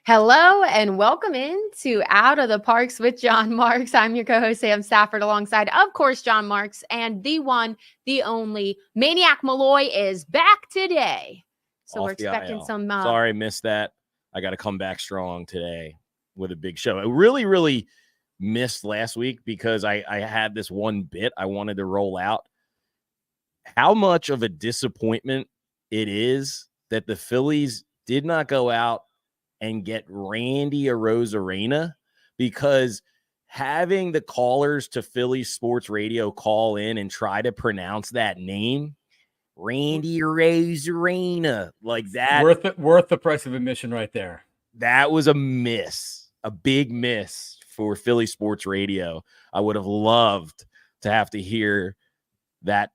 Hello and welcome in to Out of the Parks with John Marks. I'm your co-host Sam Stafford alongside, of course, John Marks, and the one, the only Maniac Malloy is back today. So Off we're expecting IL. some. Sorry, missed that. I got to come back strong today with a big show. I really missed last week because I had this one bit I wanted to roll out. How much of a disappointment it is that the Phillies did not go out and get Randy Arozarena, because having the callers to Phillies sports radio call in and try to pronounce that name, Randy Arozarena, like that, worth the price of admission right there. That was a big miss for Philly sports radio. I would have loved to have to hear that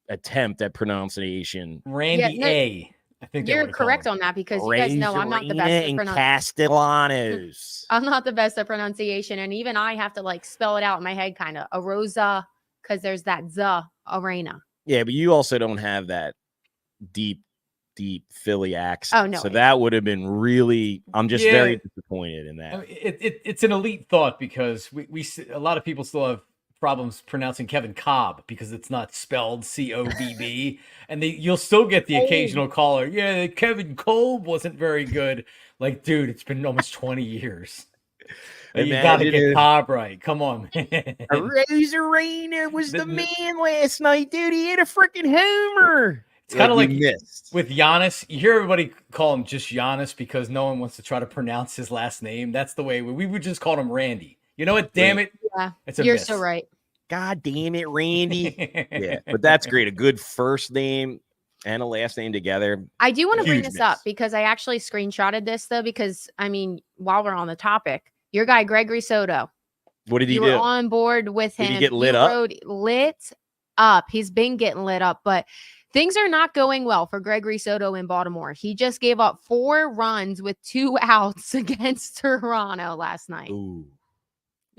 attempt at pronunciation. Randy I think you're correct on that, because you guys know I'm not the best at Castellanos. I'm not the best at pronunciation, and even I have to spell it out in my head, kind of Arosa, because there's that Z arena. Yeah, but you also don't have that deep Philly accent. Oh no, so that would have been really. I'm just very disappointed in that. I mean, it's an elite thought, because we a lot of people still have problems pronouncing Kevin Cobb because it's not spelled Cobb, and you'll still get the occasional caller. Yeah, Kevin Kolb wasn't very good. Like, dude, it's been almost 20 years. You got to get Cobb right. Come on, man. Arozarena was the man last night, dude. He hit a freaking homer. It's kind of like with Giannis. You hear everybody call him just Giannis because no one wants to try to pronounce his last name. That's the way we would just call him Randy. You know what? Damn it. Yeah, you're so right. God damn it, Randy. Yeah, but that's great. A good first name and a last name together. I do want to bring this up because I actually screenshotted this, though, because, I mean, while we're on the topic, your guy, Gregory Soto. What did he do? You were on board with him. Did he get lit up? Lit up. He's been getting lit up, but things are not going well for Gregory Soto in Baltimore. He just gave up 4 runs with 2 outs against Toronto last night. Ooh.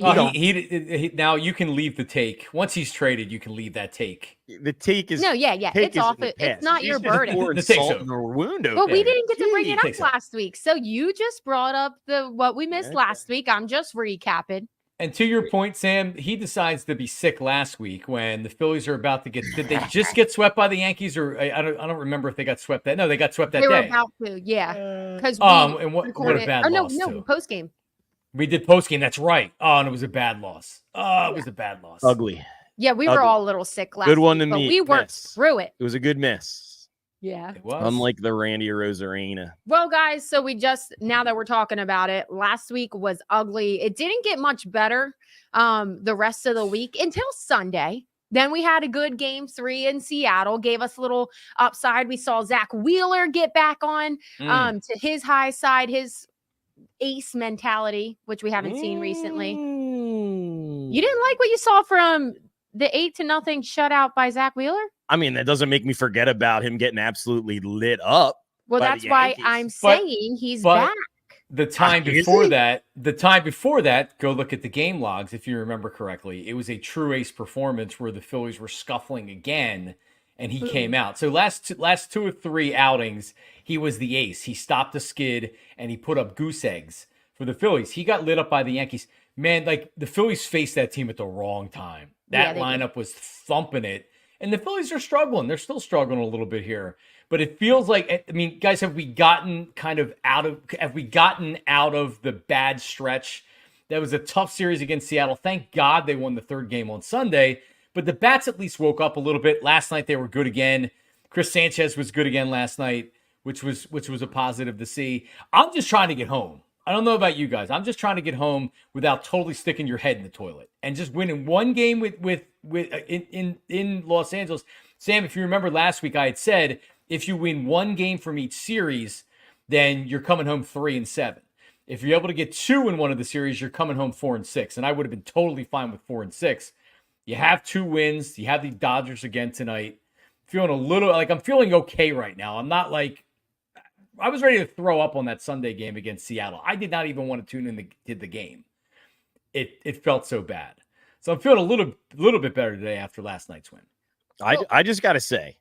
He now you can leave the take. Once he's traded, you can leave that take. The take is it's off. It's not your burden. The take's wound. But we didn't get to bring it up last week, so you just brought up what we missed last week. I'm just recapping. And to your point, Sam, he decides to be sick last week when the Phillies are about to get. Did they just get swept by the Yankees, or I don't remember if they got swept that. No, they got swept that day. They were about to, yeah. Because and what a bad loss. No, post game. We did post game. That's right. Oh, and it was a bad loss. It was a bad loss. Ugly. Yeah, we were all a little sick last good one week, to me. We worked through it. It was a good miss. Yeah, it was. Unlike the Randy Arozarena. Well, guys, so now that we're talking about it, last week was ugly. It didn't get much better the rest of the week until Sunday. Then we had a good game 3 in Seattle, gave us a little upside. We saw Zach Wheeler get back on to his high side, his ace mentality, which we haven't seen recently. You didn't like what you saw from the 8-0 shutout by Zach Wheeler? I mean, that doesn't make me forget about him getting absolutely lit up. Well, that's why I'm saying he's back. The time before that, go look at the game logs. If you remember correctly, it was a true ace performance where the Phillies were scuffling again, and he came out. So last 2 or 3 outings, he was the ace. He stopped the skid and he put up goose eggs for the Phillies. He got lit up by the Yankees. Man, like, the Phillies faced that team at the wrong time. That lineup was thumping it, and the Phillies are struggling. They're still struggling a little bit here. But it feels like, I mean, guys, have we gotten out of the bad stretch? That was a tough series against Seattle. Thank God they won the 3rd game on Sunday. But the bats at least woke up a little bit. Last night they were good again. Chris Sanchez was good again last night, which was a positive to see. I'm just trying to get home. I don't know about you guys. I'm just trying to get home without totally sticking your head in the toilet and just winning one game in Los Angeles. Sam, if you remember last week, I had said if you win 1 game from each series, then you're coming home 3-7. If you're able to get 2 in one of the series, you're coming home 4-6. And I would have been totally fine with 4-6. You have 2 wins. You have the Dodgers again tonight. I'm feeling okay right now. I'm not like, I was ready to throw up on that Sunday game against Seattle. I did not even want to tune in to the game. It felt so bad. So I'm feeling a little bit better today after last night's win. I just got to say,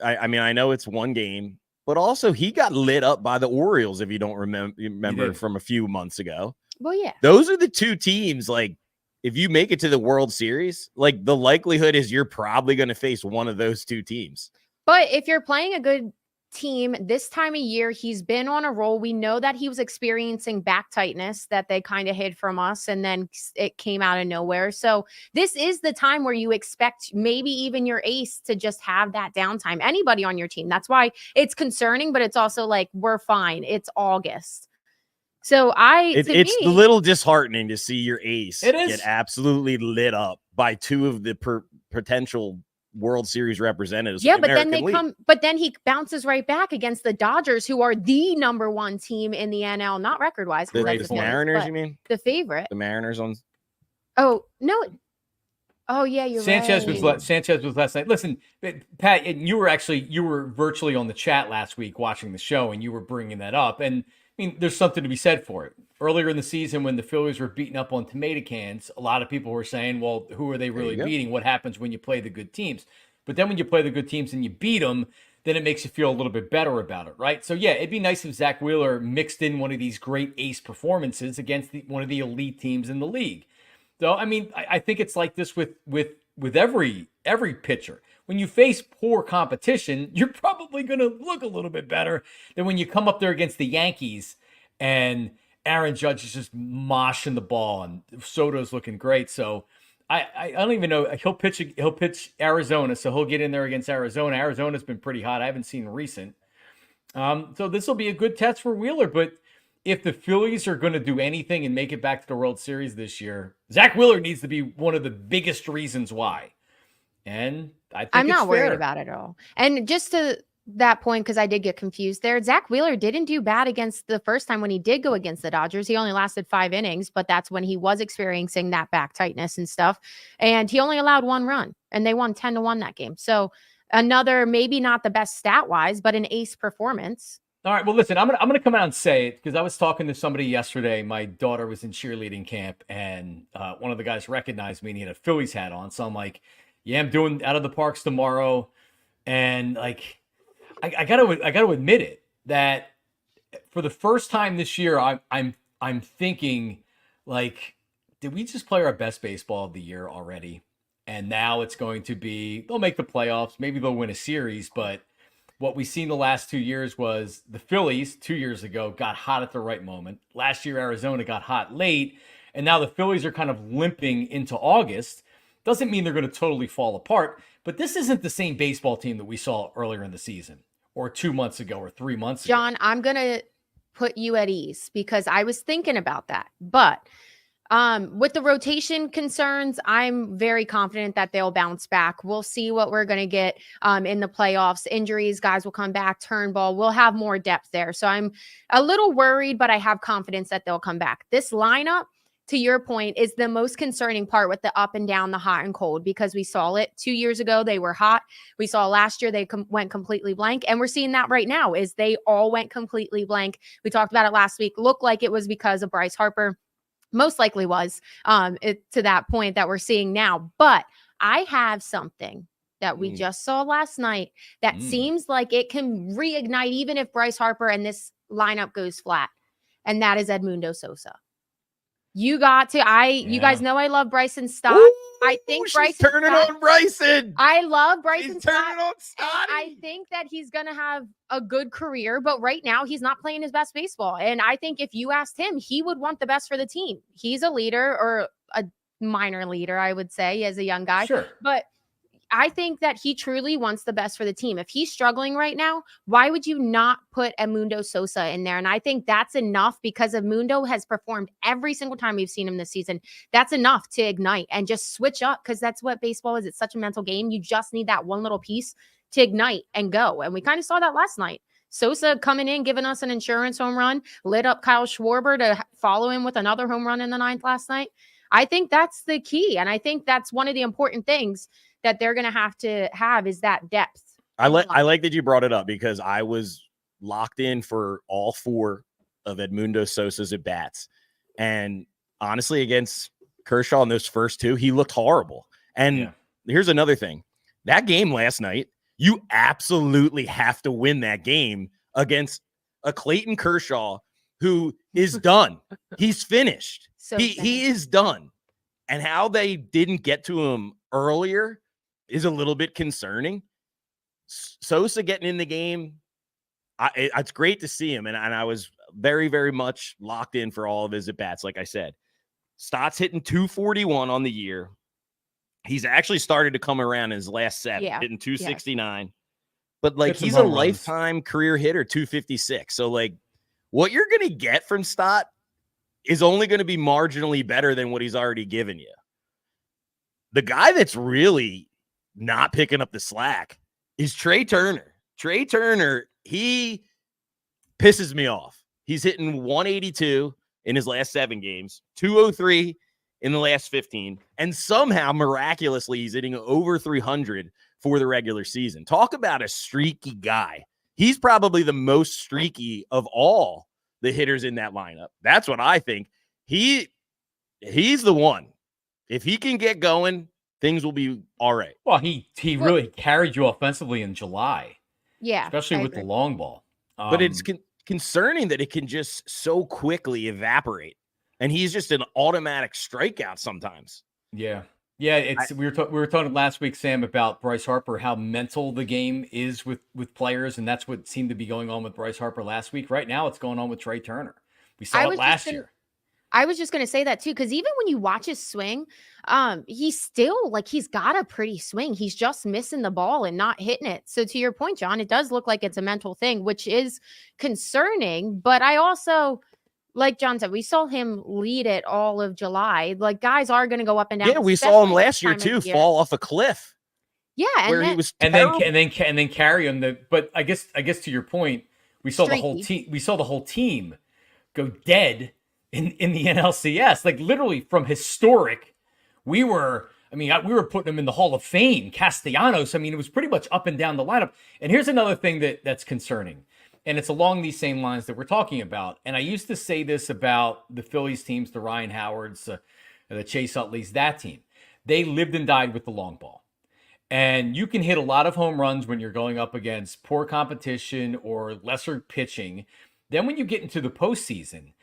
I know it's 1 game, but also he got lit up by the Orioles, if you don't remember from a few months ago. Well, yeah. Those are the two teams, like, if you make it to the World Series, like, the likelihood is you're probably going to face one of those two teams. But if you're playing a good team this time of year, he's been on a roll. We know that he was experiencing back tightness that they kind of hid from us, and then it came out of nowhere. So this is the time where you expect maybe even your ace to just have that downtime. Anybody on your team. That's why it's concerning, but it's also like, we're fine. It's August. So it's a little disheartening to see your ace get absolutely lit up by two of the potential World Series representatives. Yeah, but then he bounces right back against the Dodgers, who are the number one team in the NL, not record wise. The Mariners, you mean? The favorite. The Mariners on. Oh, no. Oh, yeah, you're Sanchez right. Sanchez was last night. Listen, Pat, you were virtually on the chat last week watching the show, and you were bringing that up. And I mean, there's something to be said for it. Earlier in the season, when the Phillies were beating up on tomato cans, a lot of people were saying, well, who are they really beating? What happens when you play the good teams? But then when you play the good teams and you beat them, then it makes you feel a little bit better about it, right? So, yeah, it'd be nice if Zach Wheeler mixed in one of these great ace performances against one of the elite teams in the league. So, I mean, I think it's like this with every pitcher. When you face poor competition, you're probably going to look a little bit better than when you come up there against the Yankees and Aaron Judge is just moshing the ball and Soto's looking great. So I don't even know. He'll pitch Arizona, so he'll get in there against Arizona. Arizona's been pretty hot. I haven't seen recent. So this will be a good test for Wheeler. But if the Phillies are going to do anything and make it back to the World Series this year, Zach Wheeler needs to be one of the biggest reasons why. And I'm not worried about it at all. And just to that point, because I did get confused there, Zach Wheeler didn't do bad against the first time when he did go against the Dodgers. He only lasted 5 innings, but that's when he was experiencing that back tightness and stuff. And he only allowed 1 run, and they won 10-1 that game. So another, maybe not the best stat wise, but an ace performance. All right. Well, listen, I'm gonna come out and say it because I was talking to somebody yesterday. My daughter was in cheerleading camp, and one of the guys recognized me, and he had a Phillies hat on. So I'm like, yeah, I'm doing out of the Parx tomorrow, and like, I gotta admit it that for the first time this year, I'm thinking like, did we just play our best baseball of the year already? And now it's going to be, they'll make the playoffs, maybe they'll win a series, but what we've seen the last 2 years was the Phillies 2 years ago got hot at the right moment. Last year, Arizona got hot late, and now the Phillies are kind of limping into August. Doesn't mean they're going to totally fall apart, but this isn't the same baseball team that we saw earlier in the season or 2 months ago or 3 months ago. John, I'm going to put you at ease because I was thinking about that. But with the rotation concerns, I'm very confident that they'll bounce back. We'll see what we're going to get in the playoffs. Injuries, guys will come back, Turnbull. We'll have more depth there. So I'm a little worried, but I have confidence that they'll come back. This lineup, to your point, is the most concerning part with the up and down, the hot and cold, because we saw it 2 years ago. They were hot. We saw last year they went completely blank. And we're seeing that right now is they all went completely blank. We talked about it last week. Looked like it was because of Bryce Harper. Most likely was to that point that we're seeing now. But I have something that we just saw last night that seems like it can reignite even if Bryce Harper and this lineup goes flat. And that is Edmundo Sosa. You got to, you guys know I love Bryson Stott. Ooh, I think Bryson turning on Bryson. I love Bryson Stott. Turning on Stott. I think that he's going to have a good career, but right now he's not playing his best baseball. And I think if you asked him, he would want the best for the team. He's a leader or a minor leader, I would say, as a young guy. Sure. But I think that he truly wants the best for the team. If he's struggling right now, why would you not put Edmundo Sosa in there? And I think that's enough because Edmundo has performed every single time we've seen him this season. That's enough to ignite and just switch up because that's what baseball is. It's such a mental game. You just need that one little piece to ignite and go. And we kind of saw that last night. Sosa coming in, giving us an insurance home run, lit up Kyle Schwarber to follow him with another home run in the 9th last night. I think that's the key. And I think that's one of the important things that they're going to have is that depth. I like that you brought it up because I was locked in for all 4 of Edmundo Sosa's at bats. And honestly, against Kershaw in those first 2, he looked horrible. And here's another thing. That game last night, You absolutely have to win that game against a Clayton Kershaw who is done. He's finished. He is done. And how they didn't get to him earlier is a little bit concerning. Sosa getting in the game, it's great to see him. And I was very, very much locked in for all of his at-bats, like I said. Stott's hitting 241 on the year. He's actually started to come around in his last set, hitting 269. But, like, he's a lifetime career hitter, 256. So, like, what you're going to get from Stott is only going to be marginally better than what he's already given you. The guy that's really not picking up the slack is Trey Turner. Trey Turner, he pisses me off. He's hitting 182 in his last 7 games, 203 in the last 15, and somehow, miraculously, he's hitting over 300 for the regular season. Talk about a streaky guy. He's probably the most streaky of all the hitters in that lineup. That's what I think. He's the one. If he can get going, things will be all right. Well, he really carried you offensively in July. Yeah. Especially with the long ball. But it's concerning that it can just so quickly evaporate. And he's just an automatic strikeout sometimes. Yeah. Yeah, we were talking last week, Sam, about Bryce Harper, how mental the game is with players, and that's what seemed to be going on with Bryce Harper last week. Right now, it's going on with Trey Turner. We saw it last year. I was just going to say that too, because even when you watch his swing, he's still like he's got a pretty swing. He's just missing the ball and not hitting it. So to your point, John, it does look like it's a mental thing, which is concerning. But I also, like John said, we saw him lead it all of July. Like, guys are going to go up and down. Yeah, we saw him last year too, fall off a cliff. Yeah, he was and then carry him. But I guess to your point, we saw the whole team. We saw the whole team go dead in the NLCS. Like, literally from historic, we were putting him in the Hall of Fame. Castellanos. I mean, it was pretty much up and down the lineup. And here's another thing that's concerning. And it's along these same lines that we're talking about. And I used to say this about the Phillies teams, the Ryan Howards, the Chase Utleys, that team. They lived and died with the long ball. And you can hit a lot of home runs when you're going up against poor competition or lesser pitching. Then when you get into the postseason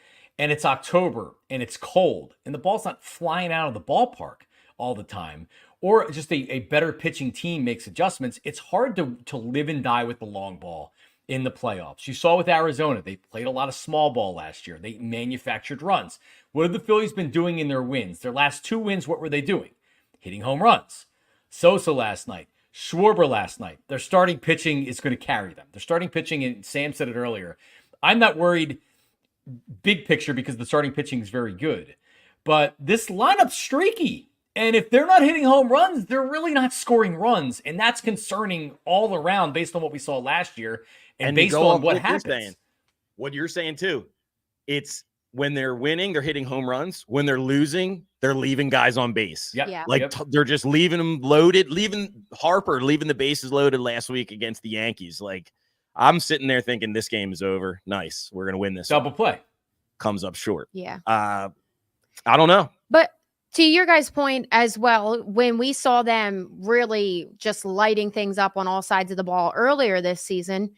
and it's October and it's cold and the ball's not flying out of the ballpark all the time, or just a better pitching team makes adjustments, it's hard to live and die with the long ball in the playoffs. You saw with Arizona, they played a lot of small ball last year. They manufactured runs. What have the Phillies been doing in their wins? Their last 2 wins, what were they doing? Hitting home runs. Sosa last night. Schwarber last night. Their starting pitching is going to carry them. Their starting pitching, and Sam said it earlier, I'm not worried big picture because the starting pitching is very good. But this lineup's streaky. And if they're not hitting home runs, they're really not scoring runs. And that's concerning all around based on what we saw last year and based on what happens. What you're saying too, it's when they're winning, they're hitting home runs. When they're losing, they're leaving guys on base. Yep. Yeah. Like they're just leaving them loaded, leaving the bases loaded last week against the Yankees. Like, I'm sitting there thinking this game is over. Nice. We're going to win this. Double play. Comes up short. Yeah. I don't know. But to your guys' point as well, when we saw them really just lighting things up on all sides of the ball earlier this season,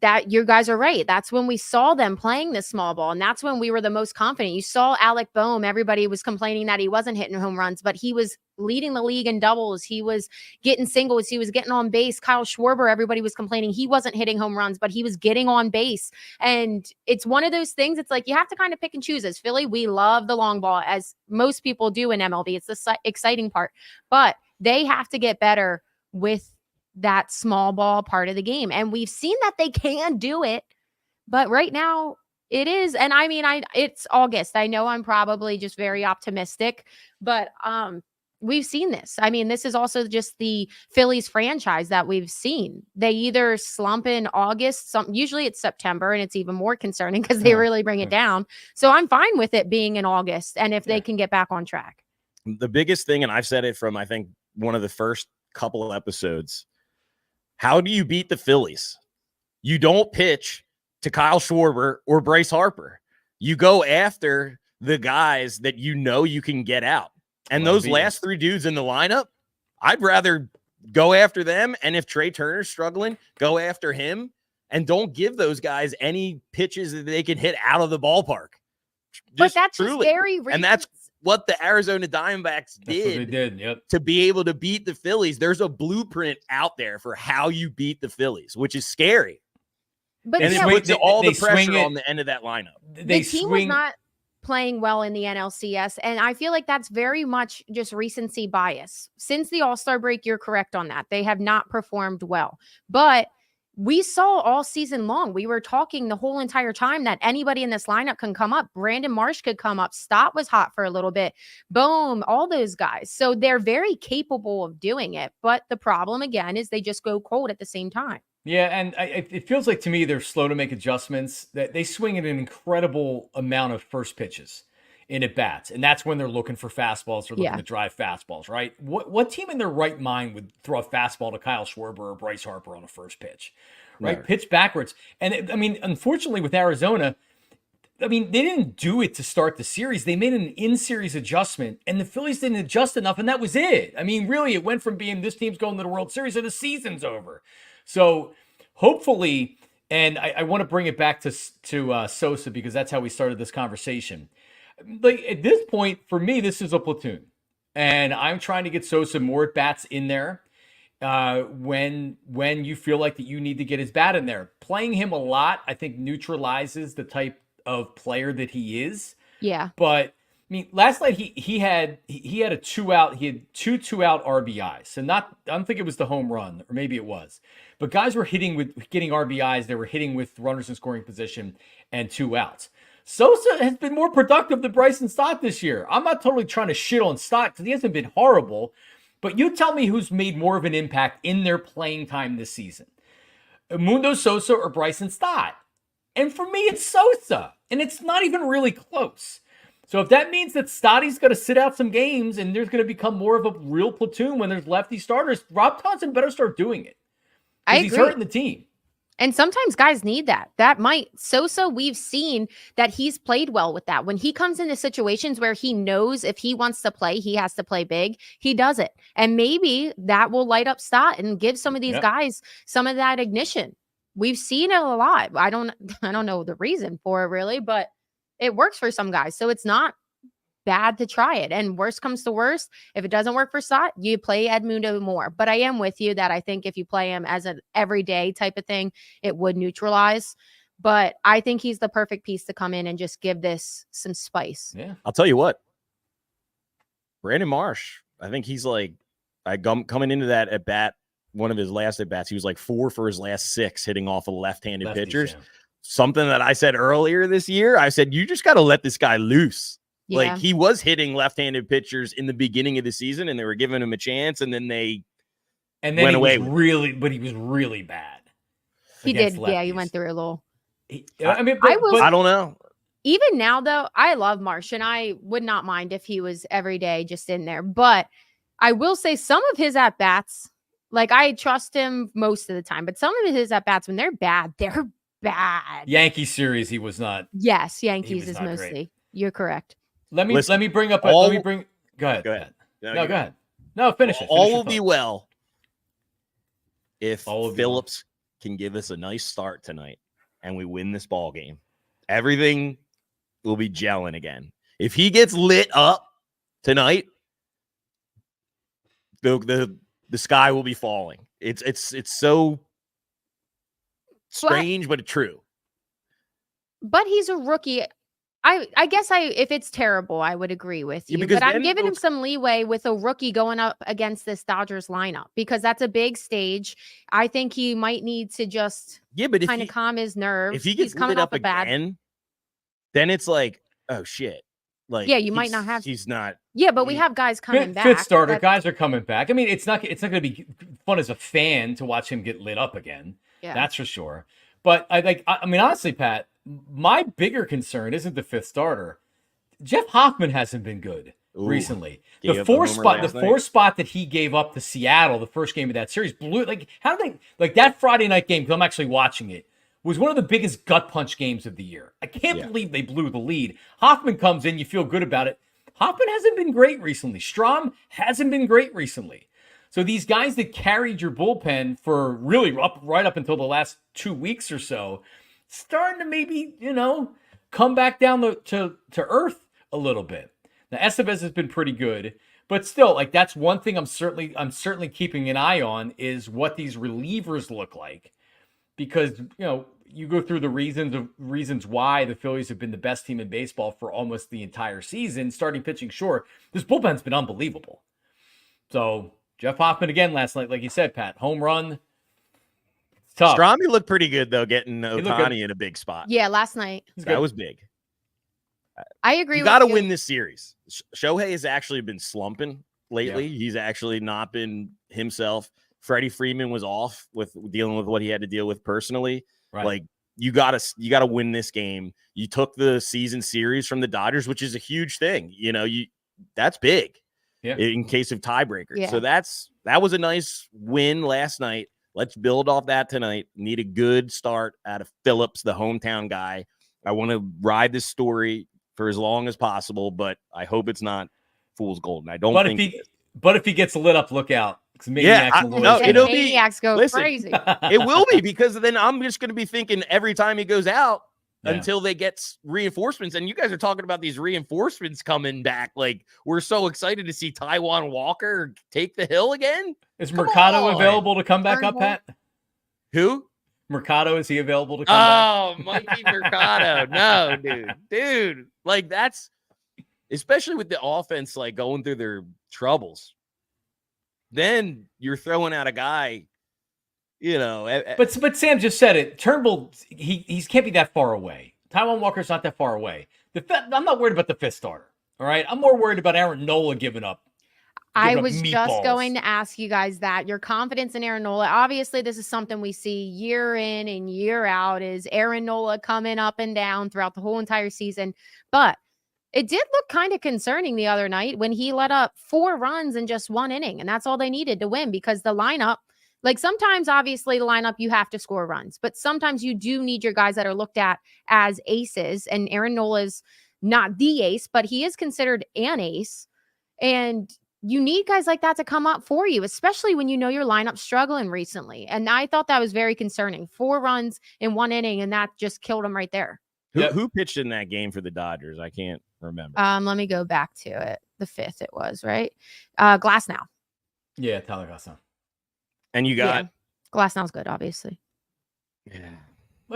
that you guys are right. That's when we saw them playing this small ball. And that's when we were the most confident. You saw Alec Boehm. Everybody was complaining that he wasn't hitting home runs, but he was leading the league in doubles. He was getting singles. He was getting on base. Kyle Schwarber, everybody was complaining he wasn't hitting home runs, but he was getting on base. And it's one of those things. It's like you have to kind of pick and choose. As Philly, we love the long ball, as most people do in MLB. It's the exciting part, but they have to get better with that small ball part of the game. And we've seen that they can do it, but right now it is. And I mean, it's August. I know I'm probably just very optimistic, but we've seen this. I mean, this is also just the Phillies franchise that we've seen. They either slump in August, usually it's September, and it's even more concerning because they really bring it down. So I'm fine with it being in August. And if they can get back on track. The biggest thing, and I've said it from, I think, one of the first couple of episodes, how do you beat the Phillies? You don't pitch to Kyle Schwarber or Bryce Harper. You go after the guys that you know you can get out. And those last 3 dudes in the lineup, I'd rather Go after them. And if Trey Turner's struggling, go after him. And don't give those guys any pitches that they can hit out of the ballpark. But that's just very recent. And that's what the Arizona Diamondbacks did, to be able to beat the Phillies. There's a blueprint out there for how you beat the Phillies, which is scary. But and it puts all the pressure on the end of that lineup. The team was not playing well in the NLCS, and I feel like that's very much just recency bias. Since the All-Star break, you're correct on that. They have not performed well. But we saw all season long, we were talking the whole entire time that anybody in this lineup can come up. Brandon Marsh could come up. Stott was hot for a little bit. Boom, all those guys. So they're very capable of doing it. But the problem, again, is they just go cold at the same time. Yeah, and it feels like to me they're slow to make adjustments. That they swing at an incredible amount of first pitches in at bats, and that's when they're looking for fastballs or looking to drive fastballs, right? What team in their right mind would throw a fastball to Kyle Schwarber or Bryce Harper on a first pitch, right? Never. Pitch backwards. And I mean, unfortunately with Arizona, I mean, they didn't do it to start the series. They made an in-series adjustment, and the Phillies didn't adjust enough, and that was it. I mean, really, it went from being this team's going to the World Series and the season's over. So hopefully, and I want to bring it back to Sosa because that's how we started this conversation. Like at this point, for me, this is a platoon, and I'm trying to get Sosa more at bats in there. When you feel like that you need to get his bat in there, playing him a lot, I think neutralizes the type of player that he is. Yeah, but I mean, last night he had a 2-out. He had two 2-out RBIs. So I don't think it was the home run, or maybe it was. But guys were getting RBIs. They were hitting with runners in scoring position and 2 outs. Sosa has been more productive than Bryson Stott this year. I'm not totally trying to shit on Stott because he hasn't been horrible. But you tell me who's made more of an impact in their playing time this season. Mundo Sosa or Bryson Stott? And for me, it's Sosa. And it's not even really close. So if that means that Stotty's going to sit out some games and there's going to become more of a real platoon when there's lefty starters, Rob Thompson better start doing it. I agree. He's hurting the team. And sometimes guys need that. Sosa, we've seen that he's played well with that. When he comes into situations where he knows if he wants to play, he has to play big, he does it. And maybe that will light up Stott and give some of these guys some of that ignition. We've seen it a lot. I don't know the reason for it really, but it works for some guys. So it's not bad to try it. And worst comes to worst, if it doesn't work for Stott, you play Edmundo more. But I am with you that I think if you play him as an everyday type of thing, it would neutralize. But I think he's the perfect piece to come in and just give this some spice. Yeah, I'll tell you what. Brandon Marsh, I think he's like, coming into that at bat, one of his last at bats, he was like 4 for his last 6 hitting off of left-handed pitchers. Yeah. Something that I said earlier this year, I said, you just got to let this guy loose. Yeah. Like he was hitting left-handed pitchers in the beginning of the season and they were giving him a chance and then they went away. But he was really bad. He did. Lefties. Yeah. He went through a little. I don't know. Even now though, I love Marsh and I would not mind if he was every day just in there, but I will say some of his at-bats, like I trust him most of the time, but some of his at-bats when they're bad. Yankee series, he was not. Yes. Yankees is mostly. Great. You're correct. Let me bring up. Go ahead. Go ahead. No, go ahead. No, finish it. All will be well if Phillips can give us a nice start tonight and we win this ball game. Everything will be gelling again. If he gets lit up tonight, the sky will be falling. It's so strange, but true. But he's a rookie. I guess if it's terrible, I would agree with you. Yeah, but I'm giving him some leeway with a rookie going up against this Dodgers lineup because that's a big stage. I think he might need to just kind of calm his nerves. If he gets coming up again, then it's like, oh shit. Like you might not have. He's not. Yeah, but we have guys coming back. Fifth starter, guys are coming back. I mean, it's not going to be fun as a fan to watch him get lit up again. Yeah, that's for sure. But I mean, honestly, Pat. My bigger concern isn't the 5th starter. Jeff Hoffman hasn't been good recently. The 4 spot that he gave up to Seattle, the first game of that series, blew. Like how did that Friday night game? Because I'm actually watching it. Was one of the biggest gut punch games of the year. I can't believe they blew the lead. Hoffman comes in, you feel good about it. Hoffman hasn't been great recently. Strom hasn't been great recently. So these guys that carried your bullpen for really right up until the last 2 weeks or so, starting to maybe, come back down to earth a little bit. Now Estevez has been pretty good, but still, like, that's one thing I'm certainly keeping an eye on is what these relievers look like, because you go through the reasons why the Phillies have been the best team in baseball for almost the entire season. Starting pitching, sure, this bullpen's been unbelievable. So Jeff Hoffman again last night, like you said, Pat, home run. It's tough. Strami looked pretty good though, getting Ohtani in a big spot. Yeah, last night. That was big. I agree. You got to win this series. Shohei has actually been slumping lately. Yeah. He's actually not been himself. Freddie Freeman was off with dealing with what he had to deal with personally. Right. Like you gotta win this game. You took the season series from the Dodgers, which is a huge thing. That's big. Yeah. In case of tiebreakers. Yeah. So that was a nice win last night. Let's build off that tonight. Need a good start out of Phillips, the hometown guy. I want to ride this story for as long as possible, but I hope it's not fool's gold. And I don't think but if he gets lit up, look out. Maniacs go crazy. It will be, because then I'm just going to be thinking every time he goes out until they get reinforcements. And you guys are talking about these reinforcements coming back. Like, we're so excited to see Taijuan Walker take the hill again. Is Mercado available to come back up, Pat? Who? Mercado, is he available to come back? Oh, Mikey Mercado. No, dude. Like, that's especially with the offense, like, going through their troubles. Then you're throwing out a guy, But Sam just said it. Turnbull, he can't be that far away. Taijuan Walker's not that far away. I'm not worried about the fifth starter. All right, I'm more worried about Aaron Nola giving up. I was just going to ask you guys that. Your confidence in Aaron Nola. Obviously, this is something we see year in and year out, is Aaron Nola coming up and down throughout the whole entire season. But it did look kind of concerning the other night when he let up 4 runs in just 1 inning. And that's all they needed to win, because the lineup, like, sometimes obviously the lineup, you have to score runs, but sometimes you do need your guys that are looked at as aces. And Aaron Nola's not the ace, but he is considered an ace. And you need guys like that to come up for you, especially when your lineup's struggling recently. And I thought that was very concerning. 4 runs in 1 inning, and that just killed him right there. Who pitched in that game for the Dodgers? I can't remember. Let me go back to it. The 5th it was, right? Glasnow. Yeah, Tyler Glasnow. And you got Glasnow's good, obviously. Yeah.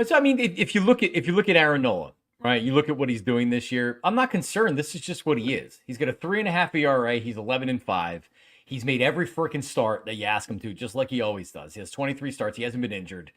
So, I mean, if you look at Aaron Nola, right? You look at what he's doing this year. I'm not concerned. This is just what he is. He's got a 3.5 ERA. He's 11-5. He's made every freaking start that you ask him to, just like he always does. He has 23 starts. He hasn't been injured.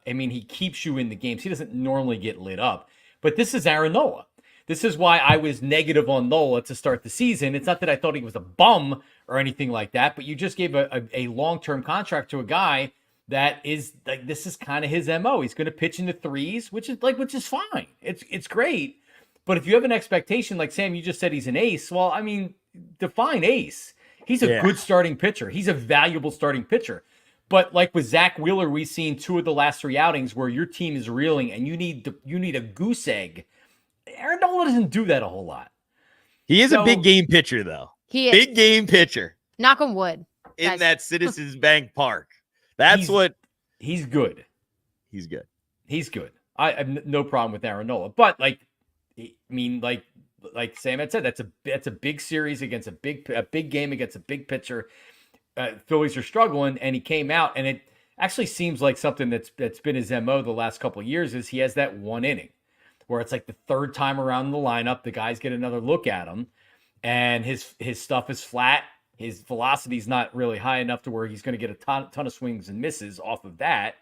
He keeps you in the games. He doesn't normally get lit up, but this is Aaron Nola. This is why I was negative on Nola to start the season. It's not that I thought he was a bum or anything like that, but you just gave a long-term contract to a guy that is like, this is kind of his MO. He's going to pitch in the 3s, which is fine. It's great. But if you have an expectation, like Sam, you just said he's an ace. Well, I mean, define ace. He's a good starting pitcher. He's a valuable starting pitcher. But like with Zach Wheeler, we've seen 2 of the last 3 outings where your team is reeling and you need a goose egg. Aaron Nola doesn't do that a whole lot. He is a big game pitcher, though. He is. Big game pitcher. Knock on wood. In that Citizens Bank Park. He's good. He's good. He's good. I have no problem with Aaron Nola. But like Sam had said, that's a big series against a big game against a big pitcher. Phillies are struggling, and he came out, and it actually seems like something that's been his MO the last couple of years is he has that 1 inning where it's like the 3rd time around the lineup, the guys get another look at him, and his stuff is flat. His velocity is not really high enough to where he's going to get a ton of swings and misses off of that.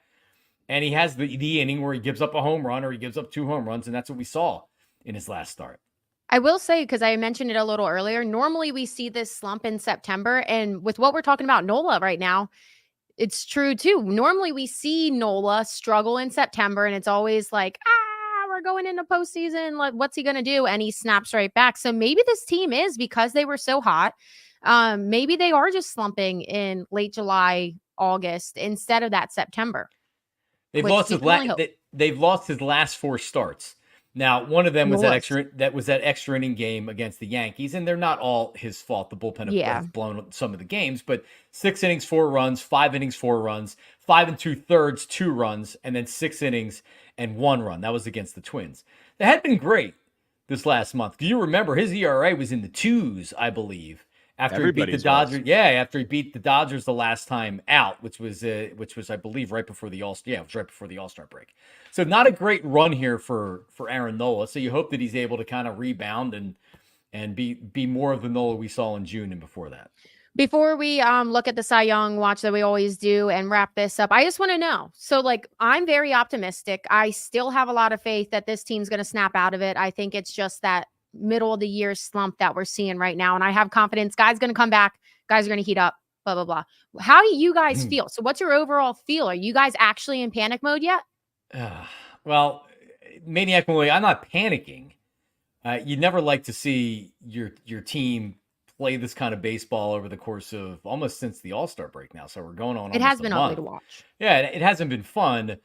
And he has the inning where he gives up a home run or he gives up 2 home runs, and that's what we saw in his last start. I will say, because I mentioned it a little earlier, normally we see this slump in September. And with what we're talking about Nola right now, it's true too. Normally we see Nola struggle in September, and it's always like, we're going into postseason. Like, what's he going to do? And he snaps right back. So maybe this team is, because they were so hot, maybe they are just slumping in late July, August instead of that September. They've lost his last 4 starts. Now, one of them was Nice. that extra inning game against the Yankees, and they're not all his fault. The bullpen has blown some of the games, but 6 innings, 4 runs, 5 innings, 4 runs, 5 2/3, 2 runs, and then 6 innings and 1 run. That was against the Twins. That had been great this last month. Do you remember his ERA was in the 2s, I believe, after he beat the Dodgers? Yeah, after he beat the Dodgers the last time out, which was I believe right before the All-Star. Yeah, it was right before the All-Star break. So not a great run here for Aaron Nola. So you hope that he's able to kind of rebound and be more of the Nola we saw in June and before that. Before we look at the Cy Young watch that we always do and wrap this up, I just want to know. So, like, I'm very optimistic. I still have a lot of faith that this team's going to snap out of it. I think it's just that middle of the year slump that we're seeing right now. And I have confidence. Guys going to come back. Guys are going to heat up, blah, blah, blah. How do you guys feel? So what's your overall feel? Are you guys actually in panic mode yet? Well, Maniac Malloy, I'm not panicking. You'd never like to see your team play this kind of baseball over the course of almost since the All-Star break now. So we're going on. It has been ugly to watch. Yeah, it hasn't been fun,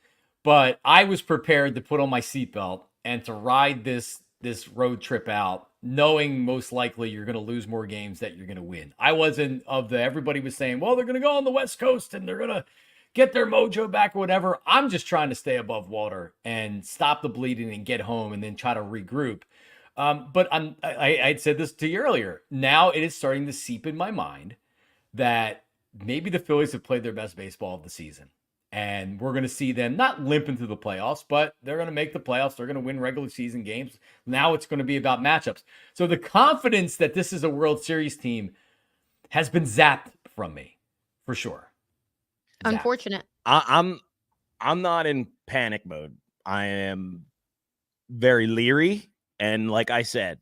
but I was prepared to put on my seatbelt and to ride this road trip out, knowing most likely you're going to lose more games that you're going to win. I wasn't everybody was saying, well, they're going to go on the West Coast and they're going to get their mojo back or whatever. I'm just trying to stay above water and stop the bleeding and get home and then try to regroup. But I'd said this to you earlier. Now it is starting to seep in my mind that maybe the Phillies have played their best baseball of the season. And we're going to see them not limp into the playoffs, but they're going to make the playoffs. They're going to win regular season games. Now it's going to be about matchups. So the confidence that this is a World Series team has been zapped from me, for sure. Zapped. Unfortunate. I'm not in panic mode. I am very leery. And like I said,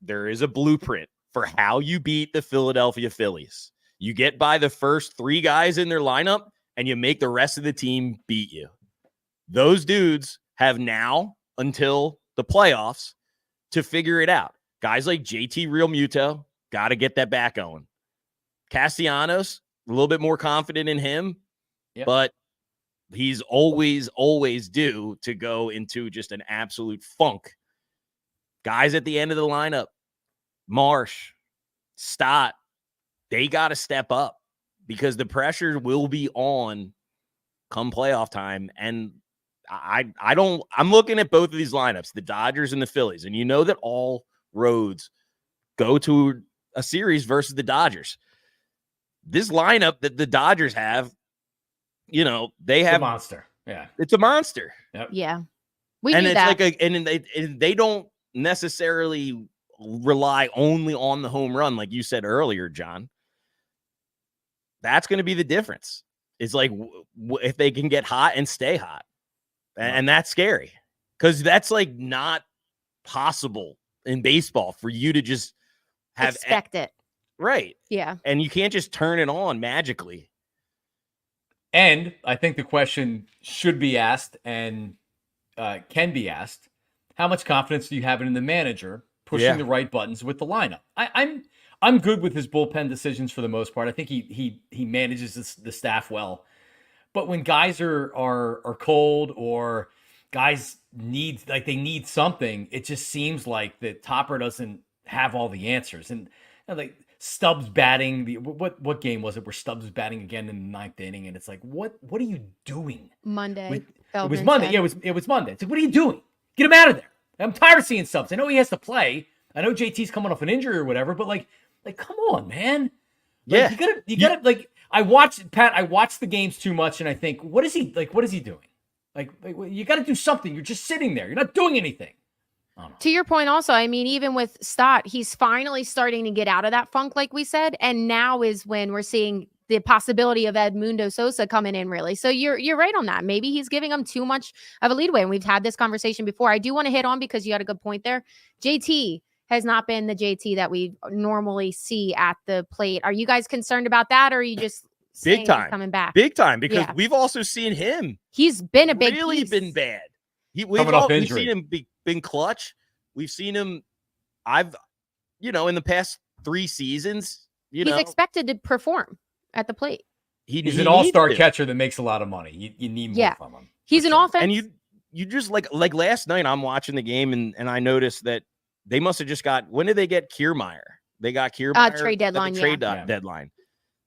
there is a blueprint for how you beat the Philadelphia Phillies. You get by the first 3 guys in their lineup and you make the rest of the team beat you. Those dudes have now until the playoffs to figure it out. Guys like JT Realmuto, got to get that back going. Castellanos, a little bit more confident in him, but he's always due to go into just an absolute funk. Guys at the end of the lineup, Marsh, Stott, they got to step up because the pressure will be on come playoff time. And I'm looking at both of these lineups, the Dodgers and the Phillies. And you know that all roads go to a series versus the Dodgers. This lineup that the Dodgers have, they have a monster. Yeah. It's a monster. Yep. Yeah. We knew that. And they don't necessarily rely only on the home run, like you said earlier, John. That's going to be the difference. It's like if they can get hot and stay hot, and that's scary because that's like not possible in baseball for you to just expect it, right? Yeah, and you can't just turn it on magically. And I think the question should be asked and can be asked. How much confidence do you have in the manager pushing the right buttons with the lineup? I'm good with his bullpen decisions for the most part. I think he manages the staff well. But when guys are cold or guys need something, it just seems like that Topper doesn't have all the answers. And like Stubbs batting, what game was it where Stubbs was batting again in the 9th inning? And it's like, what are you doing? Monday. It was Monday. Yeah, it was Monday. It's like, what are you doing? Get him out of there. I'm tired of seeing Stubbs. I know he has to play. I know JT's coming off an injury or whatever, but like come on, man. Like, you gotta like I watched the games too much and I think, what is he doing? Like you gotta do something. You're just sitting there. You're not doing anything. To your point also, I mean, even with Stott, he's finally starting to get out of that funk, like we said. And now is when we're seeing the possibility of Edmundo Sosa coming in, really. So you're right on that. Maybe he's giving him too much of a leadway. And we've had this conversation before. I do want to hit on, because you had a good point there. JT has not been the JT that we normally see at the plate. Are you guys concerned about that? Or are you just big time coming back? Big time, because we've also seen him. He's been a big really piece. Been bad. We've seen him been clutch. We've seen him. In the past 3 seasons, he's expected to perform at the plate. He's an all-star catcher that makes a lot of money. You need more from him. He's an offense. And you just like last night I'm watching the game and I noticed that they must have just got, when did they get Kiermaier? They got Kiermaier trade deadline. Deadline.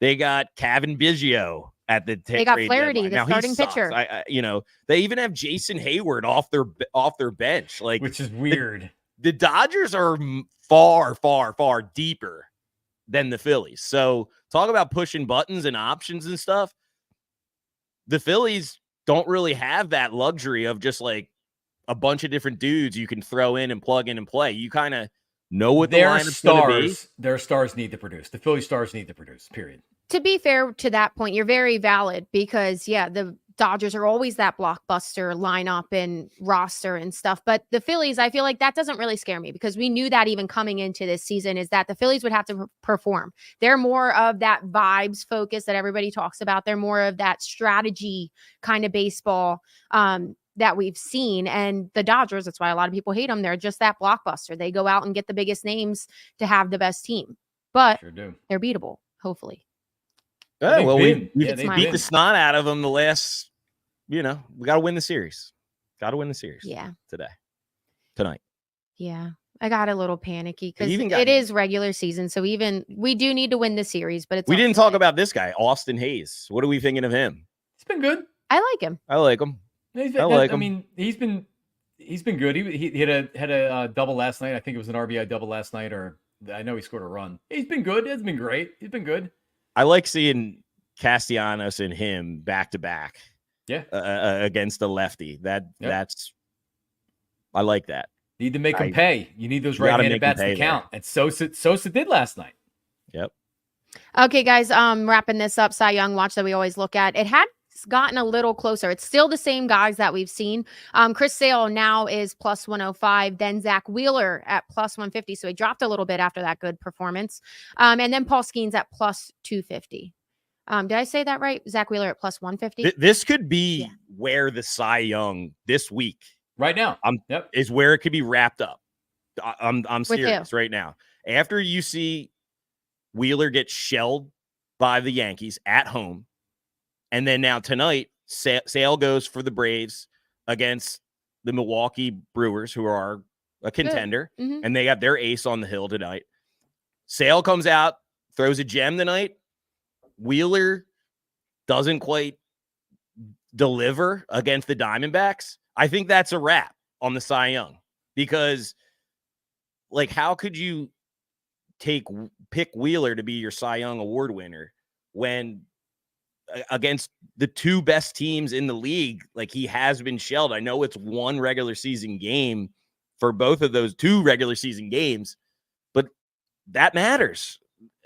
They got Kevin Biggio at the they got trade Flaherty, deadline. the Now, starting pitcher. They even have Jason Hayward off their bench, like, which is weird. The Dodgers are far, far, far deeper than the Phillies. So talk about pushing buttons and options and stuff. The Phillies don't really have that luxury of just like a bunch of different dudes you can throw in and plug in and play. You kind of know what the lineup's going to be. Their stars need to produce. The Philly stars need to produce, period. To be fair to that point, you're very valid because, the Dodgers are always that blockbuster lineup and roster and stuff. But the Phillies, I feel like that doesn't really scare me because we knew that even coming into this season is that the Phillies would have to perform. They're more of that vibes focus that everybody talks about. They're more of that strategy kind of baseball that we've seen. And the Dodgers, that's why a lot of people hate them. They're just that blockbuster. They go out and get the biggest names to have the best team. But they're beatable, hopefully. Oh, well, we beat the snot out of them the last, we got to win the series. Got to win the series. Yeah. Tonight. Yeah. I got a little panicky because it is regular season. So we do need to win the series, but we didn't talk about this guy, Austin Hayes. What are we thinking of him? He's been good. I like him. I like him. I mean, he's been good. He had a double last night. I think it was an RBI double last night, or I know he scored a run. He's been good. It's been great. He's been good. I like seeing Castellanos and him back to back. Yeah. Against a lefty. That's I like that. Need to make him pay. You need those right-handed bats to count. And Sosa did last night. Yep. Okay, guys. Wrapping this up, Cy Young watch that we always look at. It had gotten a little closer. It's still the same guys that we've seen. Chris Sale now is plus 105. Then Zach Wheeler at plus 150. So he dropped a little bit after that good performance. And then Paul Skeens at plus 250. Did I say that right? Zach Wheeler at plus 150. This could be where the Cy Young this week, right now, is where it could be wrapped up. I'm serious right now. After you see Wheeler get shelled by the Yankees at home, and then now tonight, Sale goes for the Braves against the Milwaukee Brewers, who are a contender, and they got their ace on the hill tonight. Sale comes out, throws a gem tonight. Wheeler doesn't quite deliver against the Diamondbacks. I think that's a wrap on the Cy Young because, like, how could you pick Wheeler to be your Cy Young Award winner when against the two best teams in the league, like, he has been shelled? I know it's one regular season game for both of those two regular season games, but that matters.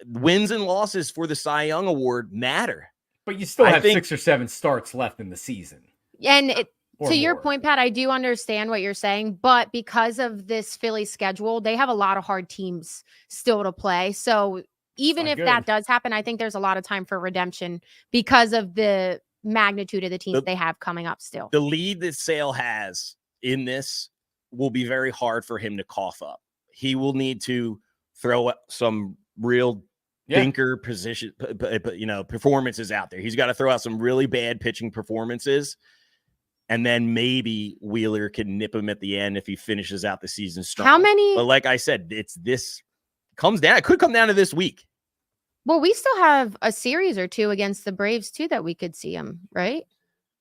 Wins and losses for the Cy Young Award matter. But you still have 6 or 7 starts left in the season. And to your point, Pat, I do understand what you're saying, but because of this Philly schedule, they have a lot of hard teams still to play. So even if that does happen, I think there's a lot of time for redemption because of the magnitude of the teams they have coming up still. The lead that Sale has in this will be very hard for him to cough up. He will need to throw some real thinker performances out there. He's got to throw out some really bad pitching performances, and then maybe Wheeler can nip him at the end if he finishes out the season strong. How many? But like I said, this comes down. It could come down to this week. Well, we still have a series or two against the Braves too that we could see him, right?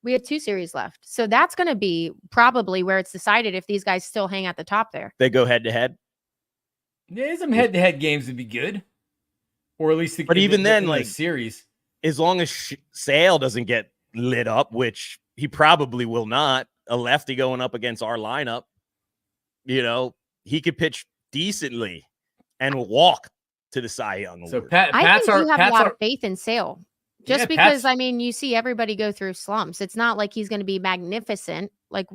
We have 2 series left. So that's going to be probably where it's decided if these guys still hang at the top there. They go head to head. Yeah, some head-to-head games would be good. Or at least the series. As long as Sale doesn't get lit up, which he probably will not, a lefty going up against our lineup, he could pitch decently and walk to the Cy Young Award. So Pat's have a lot of faith in Sale. Just because, you see everybody go through slumps. It's not like he's going to be magnificent. Like,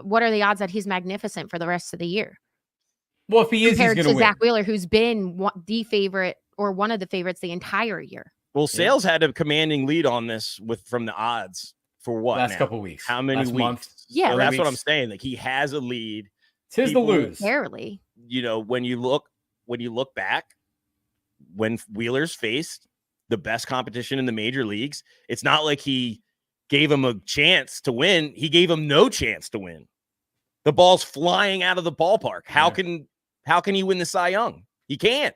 what are the odds that he's magnificent for the rest of the year? Well, if he is, he's going to win. Zach Wheeler, who's been the favorite or one of the favorites the entire year. Well, Sale's had a commanding lead on this from the odds for what? Last couple weeks. How many weeks? Month. Yeah. So that's what I'm saying. Like, he has a lead. It's his to lose. Barely. When you look back, when Wheeler's faced the best competition in the major leagues, it's not like he gave him a chance to win. He gave him no chance to win. The ball's flying out of the ballpark. How can he win the Cy Young? He can't.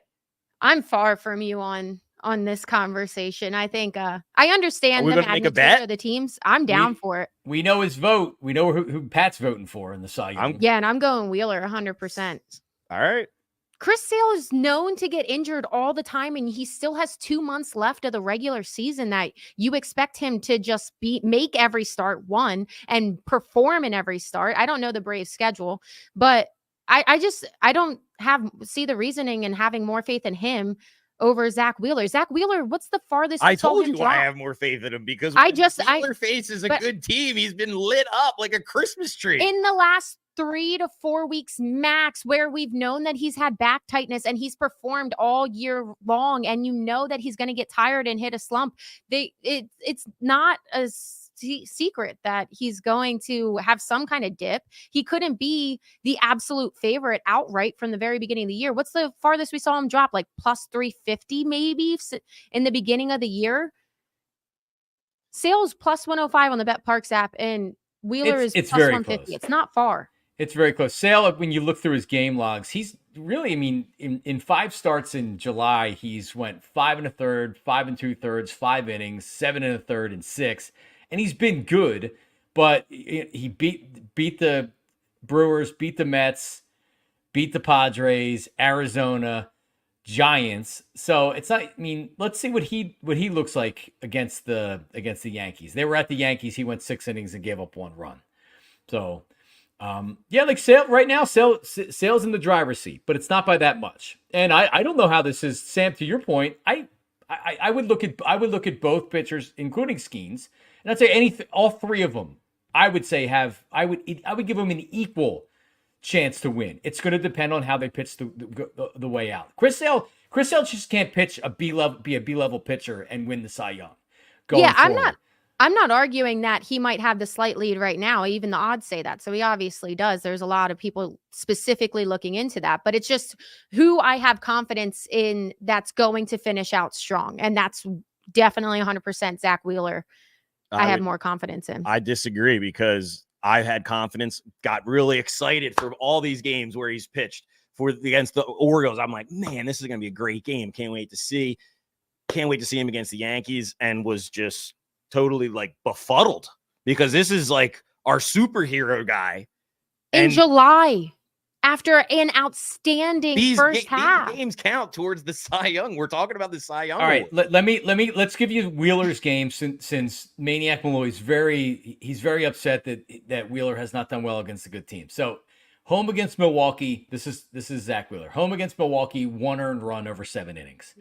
I'm far from you on this conversation. I think I understand the magnitude of the teams. I'm down for it. We know his vote. We know who Pat's voting for in the Cy Young. And I'm going Wheeler 100%. All right. Chris Sale is known to get injured all the time, and he still has 2 months left of the regular season that you expect him to just make every start and perform in every start. I don't know the Braves schedule, but I don't see the reasoning in having more faith in him over Zach Wheeler. Zach Wheeler, what's the farthest? I told you I have more faith in him because Wheeler faces a good team. He's been lit up like a Christmas tree in the last 3 to 4 weeks max, where we've known that he's had back tightness and he's performed all year long, and you know that he's going to get tired and hit a slump. It's not a secret that he's going to have some kind of dip. He couldn't be the absolute favorite outright from the very beginning of the year. What's the farthest we saw him drop? Like plus 350 maybe in the beginning of the year. Sale's plus 105 on the Parx app, and Wheeler is plus 150. Close. It's not far. It's very close. Sale, when you look through his game logs, he's really, in 5 starts in July, he's went 5 1/3, 5 2/3, 5 innings, 7 1/3, and 6. And he's been good, but he beat the Brewers, beat the Mets, beat the Padres, Arizona, Giants. So it's not. Let's see what he looks like against the Yankees. They were at the Yankees. He went 6 innings and gave up 1 run. So, like Sale right now, Sale's in the driver's seat, but it's not by that much. And I don't know how this is, Sam. To your point, I would look at both pitchers, including Skeens, and I'd say all 3 of them. I would say I would give them an equal chance to win. It's going to depend on how they pitch the way out. Chris Sale just can't pitch be a B-level pitcher and win the Cy Young. I'm not arguing that he might have the slight lead right now. Even the odds say that. So he obviously does. There's a lot of people specifically looking into that, but it's just who I have confidence in that's going to finish out strong. And that's definitely 100% Zach Wheeler. I have more confidence in. I disagree because I had confidence, got really excited for all these games where he's pitched against the Orioles. I'm like, man, this is going to be a great game. Can't wait to see him against the Yankees, and was just totally like befuddled because this is like our superhero guy. In July, after an outstanding first half. These games count towards the Cy Young. We're talking about the Cy Young. All right, let's give you Wheeler's game since Maniac Malloy's he's very upset that Wheeler has not done well against a good team. So home against Milwaukee, this is Zach Wheeler. Home against Milwaukee, 1 earned run over 7 innings.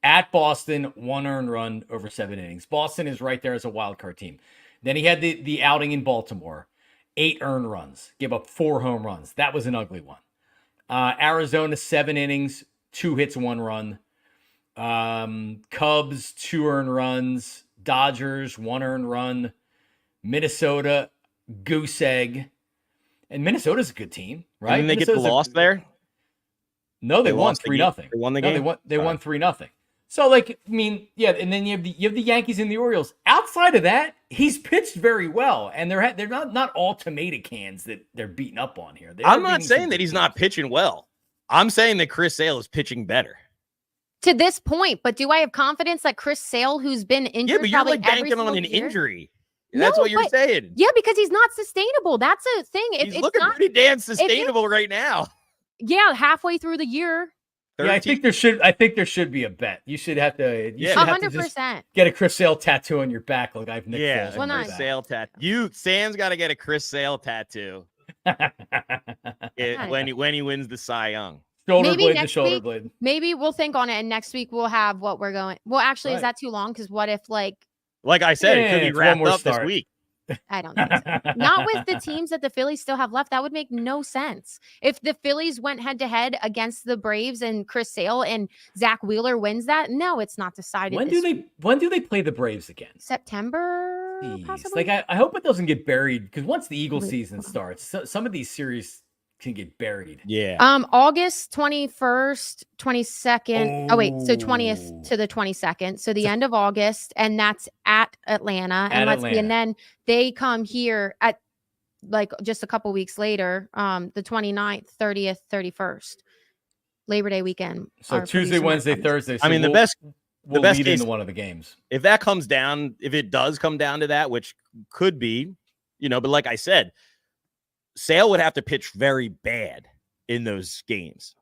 At Boston, 1 earned run over 7 innings. Boston is right there as a wild card team. Then he had the outing in Baltimore. 8 earned runs, gave up 4 home runs. That was an ugly one. Arizona, 7 innings, 2 hits, 1 run. Cubs, 2 earned runs. Dodgers, 1 earned run. Minnesota, goose egg. And Minnesota's a good team, right? Didn't they get the loss there? No, they won 3-0. They won the game? They won 3-0. So, and then you have the Yankees and the Orioles. Outside of that, he's pitched very well, and they're not all tomato cans that they're beating up on here. I'm not saying that he's not pitching well. I'm saying that Chris Sale is pitching better to this point. But do I have confidence that Chris Sale, who's been injured, but you're like banking on an injury. That's what you're saying. Yeah, because he's not sustainable. That's a thing. He's looking pretty damn sustainable right now. Yeah, halfway through the year. 13. Yeah, I think there should be a bet. You should have to. You should 100%. Have to just get a Chris Sale tattoo on your back, like I've Nick Foles. Well, Chris Sale tattoo. Sam's got to get a Chris Sale tattoo. When he wins the Cy Young. Shoulder blade to shoulder blade. Maybe we'll think on it, and next week we'll have what we're going. Well, actually, is that too long? Because what if like I said, it could be wrapped up this week. I don't think so. Not with the teams that the Phillies still have left. That would make no sense. If the Phillies went head to head against the Braves and Chris Sale and Zach Wheeler wins that, no, it's not decided. When do they play the Braves again? September, possibly? Like I hope it doesn't get buried because once the Eagle season starts, some of these series can get buried. Yeah. August 21st, 22nd. Oh, wait. So 20th to the 22nd. So the end of August. And that's at Atlanta. And and then they come here at like just a couple weeks later, the 29th, 30th, 31st. Labor Day weekend. So Tuesday, Wednesday, Thursday. So I mean, the best lead case, into one of the games. If it does come down to that, which could be, but like I said, Sale would have to pitch very bad in those games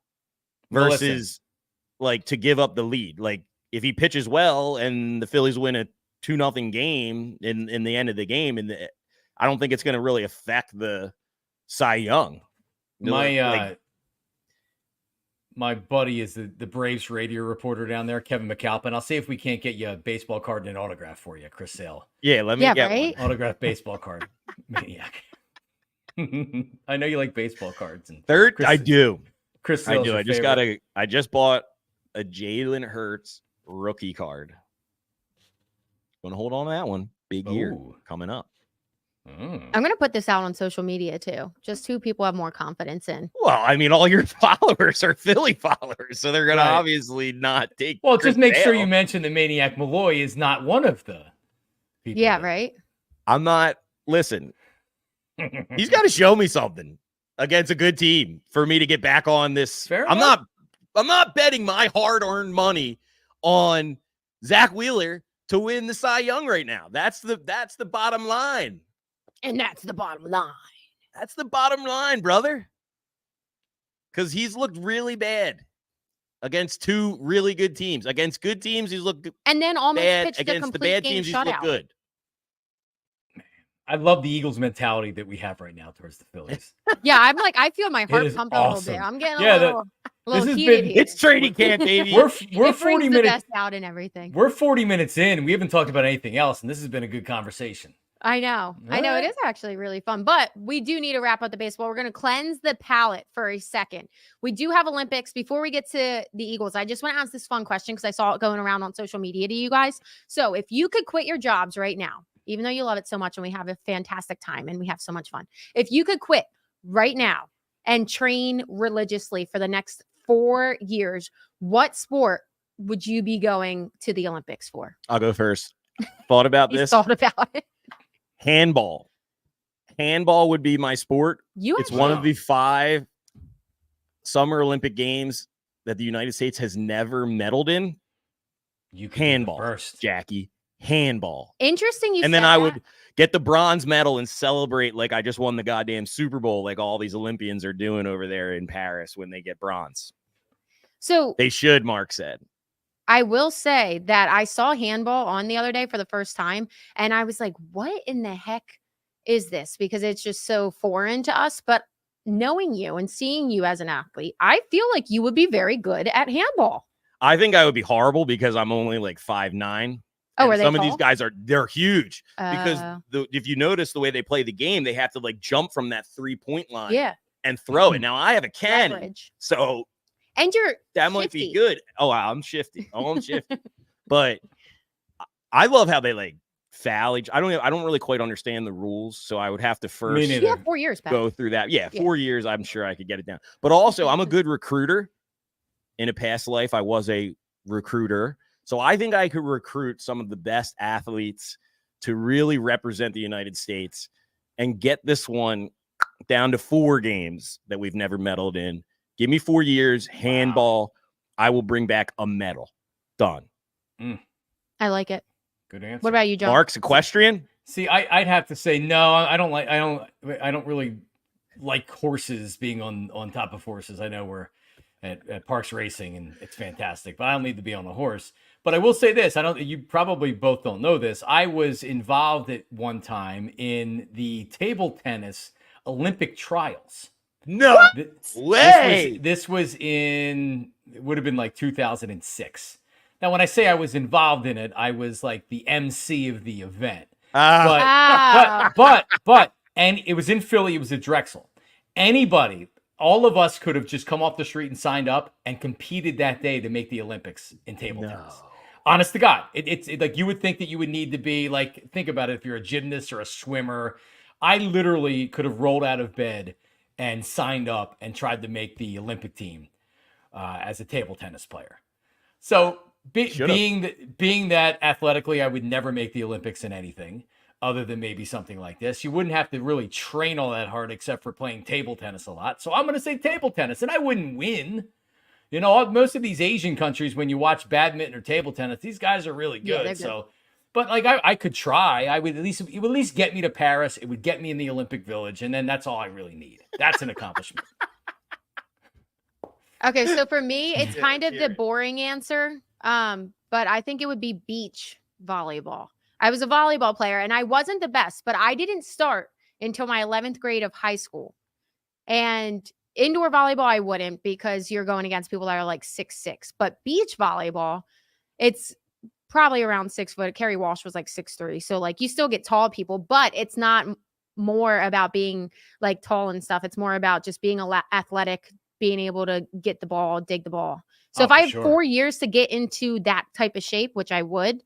versus like to give up the lead. Like if he pitches well and the Phillies win a 2-0 game in the end of the game, I don't think it's going to really affect the Cy Young. My buddy is the Braves radio reporter down there, Kevin McAlpin. I'll see if we can't get you a baseball card and an autograph for you, Chris Sale. Yeah, let me get one. Autograph baseball card. Maniac. I know you like baseball cards. And I do. Chris Sale's I do. I just bought a Jalen Hurts rookie card. Gonna hold on to that one. Big year coming up. I'm going to put this out on social media too. Just who people have more confidence in. Well, I mean, all your followers are Philly followers, so they're going to obviously not take. Well, just make sure you mention that Maniac Malloy is not one of the people. Yeah, right. I'm not. Listen, he's got to show me something against a good team for me to get back on this. I'm not betting my hard-earned money on Zach Wheeler to win the Cy Young right now. That's the bottom line. And that's the bottom line. That's the bottom line, brother. Because he's looked really bad against two really good teams. Against good teams, he's looked and then almost bad. Pitched against the bad teams, he's looked good. I love the Eagles mentality that we have right now towards the Phillies. Yeah, I'm like, I feel my heart pumping a little bit. I'm getting a little heated here. It's training camp, baby. We're 40 minutes out and everything. We're 40 minutes in. We haven't talked about anything else, and this has been a good conversation. I know. It is actually really fun, but we do need to wrap up the baseball. We're going to cleanse the palate for a second. We do have Olympics. Before we get to the Eagles, I just want to ask this fun question because I saw it going around on social media to you guys. So if you could quit your jobs right now, even though you love it so much and we have a fantastic time and we have so much fun, if you could quit right now and train religiously for the next 4 years, what sport would you be going to the Olympics for? I'll go first. Thought about this. Thought about it. Handball. Handball would be my sport. It's one of the 5 Summer Olympic Games that the United States has never medaled in. Handball, first, Jackie. Handball. Interesting. And then I would get the bronze medal and celebrate like I just won the goddamn Super Bowl, like all these Olympians are doing over there in Paris when they get bronze. So they should, Mark said. I will say that I saw handball on the other day for the first time, and I was like, what in the heck is this? Because it's just so foreign to us. But knowing you and seeing you as an athlete, I feel like you would be very good at handball. I think I would be horrible because I'm only like 5'9". Oh, are they some tall? of these guys they're huge because if you notice the way they play the game, they have to like jump from that 3-point line and throw it. Now I have a cannon, leverage. So and that might be good. Oh, I'm shifty. But I love how they like foul each. I don't really quite understand the rules, so I would have to first 4 years back. Go through that. Yeah, 4 years. I'm sure I could get it down. But also, I'm a good recruiter. In a past life, I was a recruiter. So I think I could recruit some of the best athletes to really represent the United States and get this one down to 4 games that we've never medaled in. Give me 4 years, handball. I will bring back a medal. Done. I like it. Good answer. What about you, John? Mark's equestrian? See, I'd have to say no. I don't really like horses being on top of horses. I know we're at Parx Racing and it's fantastic, but I don't need to be on a horse. But I will say this, you probably both don't know this. I was involved at one time in the table tennis Olympic trials. No way. This was it would have been like 2006. Now, when I say I was involved in it, I was like the MC of the event. But, and it was in Philly. It was at Drexel. Anybody, all of us could have just come off the street and signed up and competed that day to make the Olympics in table tennis. Honest to God, it's like you would think that you would need to be like, think about it. If you're a gymnast or a swimmer, I literally could have rolled out of bed and signed up and tried to make the Olympic team as a table tennis player. So being that athletically, I would never make the Olympics in anything other than maybe something like this. You wouldn't have to really train all that hard except for playing table tennis a lot. So I'm going to say table tennis, and I wouldn't win. You know, most of these Asian countries, when you watch badminton or table tennis, these guys are really good. Yeah, so, but like I could try. It would at least get me to Paris. It would get me in the Olympic Village, and then that's all I really need. That's an accomplishment. Okay, so for me, it's kind of the boring answer, but I think it would be beach volleyball. I was a volleyball player, and I wasn't the best, but I didn't start until my 11th grade of high school. And indoor volleyball, I wouldn't, because you're going against people that are like 6'6". But beach volleyball, it's probably around 6 foot. Carrie Walsh was like 6'3". So like you still get tall people, but it's not more about being like tall and stuff. It's more about just being athletic, being able to get the ball, dig the ball. So if I had 4 years to get into that type of shape, which I would,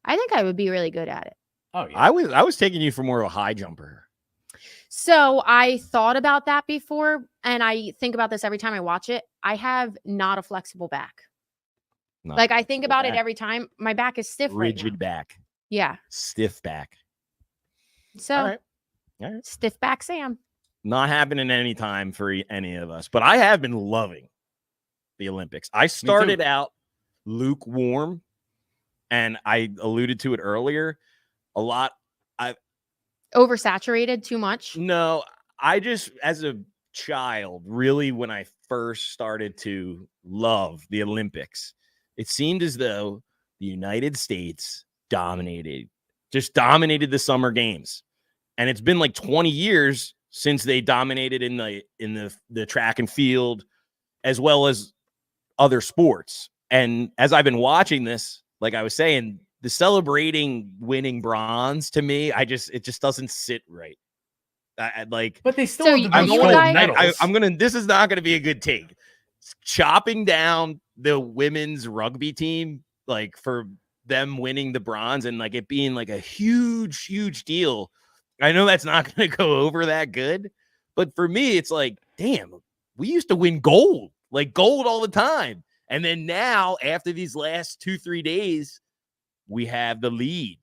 I think I would be really good at it. Oh yeah. I was taking you for more of a high jumper. So I thought about that before, and I think about this every time I watch it. I have not a flexible back. Like I think about it every time. My back is stiff. Rigid right back. Yeah. Stiff back. So all right. Stiff back Sam. Not happening any time for any of us, but I have been loving the Olympics. I started out lukewarm, and I alluded to it earlier a lot. Oversaturated too much? No, I just, as a child, really, when I first started to love the Olympics, it seemed as though the United States dominated the Summer Games. And it's been like 20 years since they dominated in the track and field, as well as other sports. And as I've been watching this, like I was saying, the celebrating winning bronze, to me, it just doesn't sit right. But they still have the gold medals. This is not gonna be a good take. Chopping down the women's rugby team, like for them winning the bronze and like it being like a huge, huge deal. I know that's not gonna go over that good, but for me, it's like, damn, we used to win gold all the time. And then now, after these last 2-3 days, we have the lead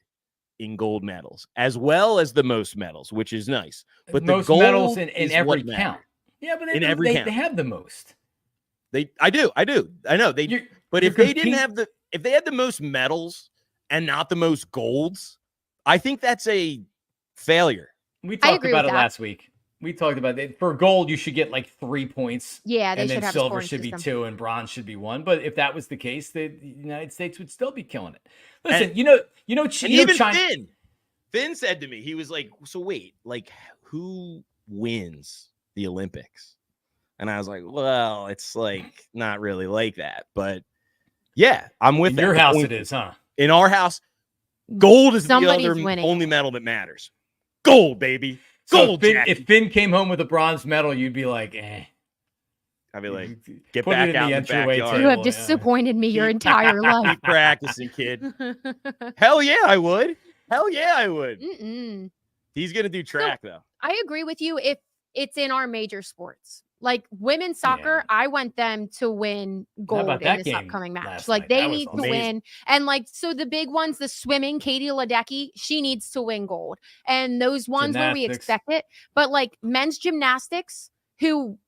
in gold medals as well as the most medals, which is nice. But most the gold medals in every count. Yeah, but they have the most. I know they. But if they had the most medals and not the most golds, I think that's a failure. We talked about it last week. We talked about it. For gold, you should get like 3 points. Yeah, they and should then have silver should be 2 and bronze should be 1. But if that was the case, the United States would still be killing it. Listen, Even Finn said to me, he was like, "So wait, like who wins the Olympics?" And I was like, "Well, it's like not really like that, but yeah, I'm with in that." Your house, it is, huh? In our house, gold is Somebody's the winning. only medal that matters. Gold, baby. So if Finn came home with a bronze medal, you'd be like, eh. I'd be like, get Put back it in out the in the entryway backyard. table. You have disappointed me your entire life. Keep practicing, kid. Hell yeah, I would. Hell yeah, I would. Mm-mm. He's going to do track, though. I agree with you if it's in our major sports. Like women's soccer, I want them to win gold in this upcoming match. Like they need to win. And like, so the big ones, the swimming, Katie Ledecky, she needs to win gold. And those ones where we expect it. But like men's gymnastics, who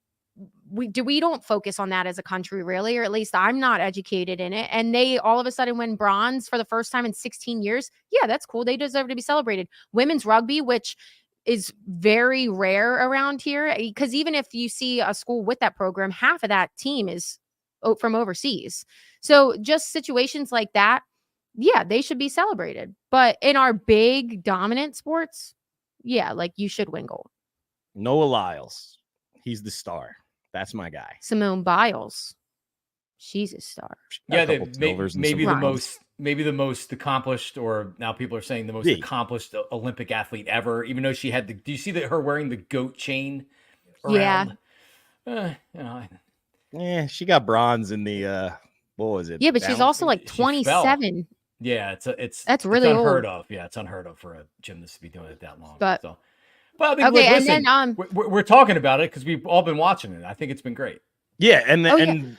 we don't focus on that as a country really, or at least I'm not educated in it. And they all of a sudden win bronze for the first time in 16 years. Yeah, that's cool. They deserve to be celebrated. Women's rugby, which is very rare around here, because even if you see a school with that program, half of that team is from overseas. So just situations like that, yeah, they should be celebrated. But in our big dominant sports, yeah, like you should win gold. Noah Lyles, he's the star. That's my guy. Simone Biles, she's a star. Yeah, maybe the most accomplished, or now people are saying the most accomplished Olympic athlete ever, even though she had do you see her wearing the goat chain around? Yeah. She got bronze in the, what was it? Yeah, but she's also like 27. Yeah, that's really unheard old. of. Yeah, it's unheard of for a gymnast to be doing it that long. But so, Well, I mean, Okay, listen, and then we're talking about it because we've all been watching it. I think it's been great. Yeah, and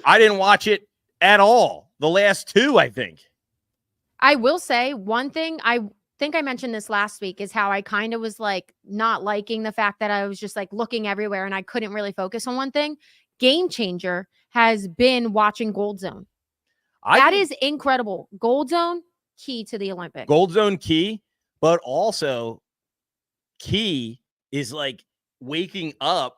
I didn't watch it at all. The last two, I think. I will say one thing. I think I mentioned this last week is how I kind of was like not liking the fact that I was just like looking everywhere and I couldn't really focus on one thing. Game changer has been watching Gold Zone. That is incredible. Gold Zone, key to the Olympics. Gold Zone key, but also key is like waking up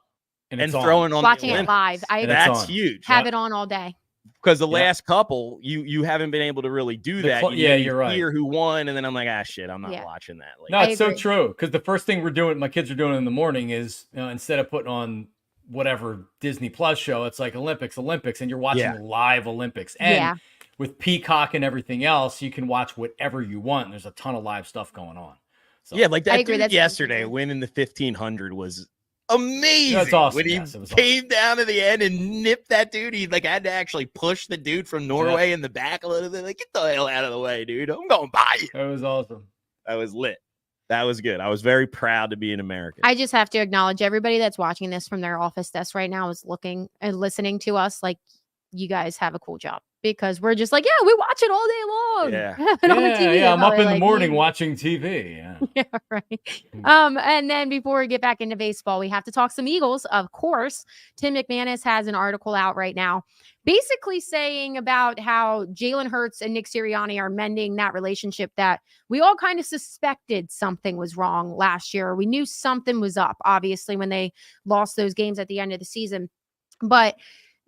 and throwing on watching the it live. That's huge. Have it on all day. Because the last couple, you haven't been able to really do that. You're right. Hear who won, and then I'm like, shit, I'm not watching that. No, it's so true. Because the first thing my kids are doing in the morning is, instead of putting on whatever Disney Plus show, it's like Olympics, and you're watching live Olympics. And with Peacock and everything else, you can watch whatever you want. There's a ton of live stuff going on. So, like that dude yesterday winning the 1500 was amazing. That's awesome. When he came down to the end and nipped that dude, he like had to actually push the dude from Norway in the back a little bit. Like, get the hell out of the way, dude. I'm going by you. That was awesome. That was lit. That was good. I was very proud to be an American. I just have to acknowledge everybody that's watching this from their office desk right now is looking and listening to us. Like, you guys have a cool job because we're just like, we watch it all day long. Yeah. I'm up in the morning watching TV. Yeah, right. And then before we get back into baseball, we have to talk some Eagles. Of course, Tim McManus has an article out right now, basically saying about how Jalen Hurts and Nick Sirianni are mending that relationship that we all kind of suspected something was wrong last year. We knew something was up, obviously, when they lost those games at the end of the season. But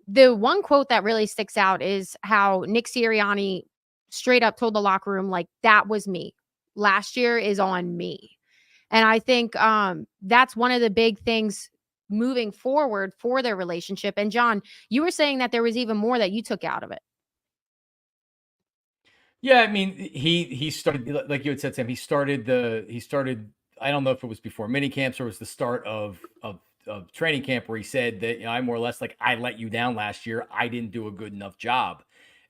the one quote that really sticks out is how Nick Sirianni straight up told the locker room, like, that was me. Last year is on me. And I think that's one of the big things moving forward for their relationship. And John, you were saying that there was even more that you took out of it. Yeah, I mean, he started, like you had said, Sam, he started, I don't know if it was before mini camps or it was the start of training camp, where he said that, I more or less, like, I let you down last year. I didn't do a good enough job.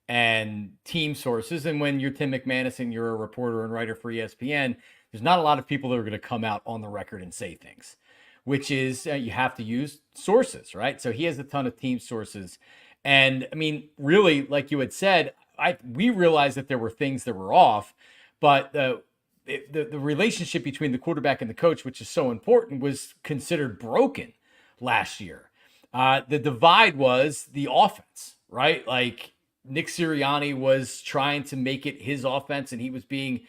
And team sources, and when you're Tim McManus and you're a reporter and writer for ESPN, there's not a lot of people that are going to come out on the record and say things, which is you have to use sources, right? So he has a ton of team sources. And I mean, really, like you had said, we realized that there were things that were off, but the relationship between the quarterback and the coach, which is so important, was considered broken last year. The divide was the offense, right? Like, Nick Sirianni was trying to make it his offense, and he was being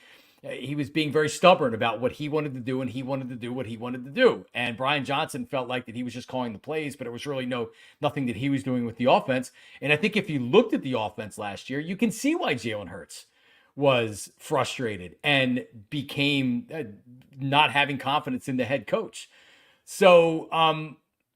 very stubborn about what he wanted to do, and he wanted to do what he wanted to do. And Brian Johnson felt like that he was just calling the plays, but it was really nothing that he was doing with the offense. And I think if you looked at the offense last year, you can see why Jalen Hurts was frustrated and became not having confidence in the head coach. So,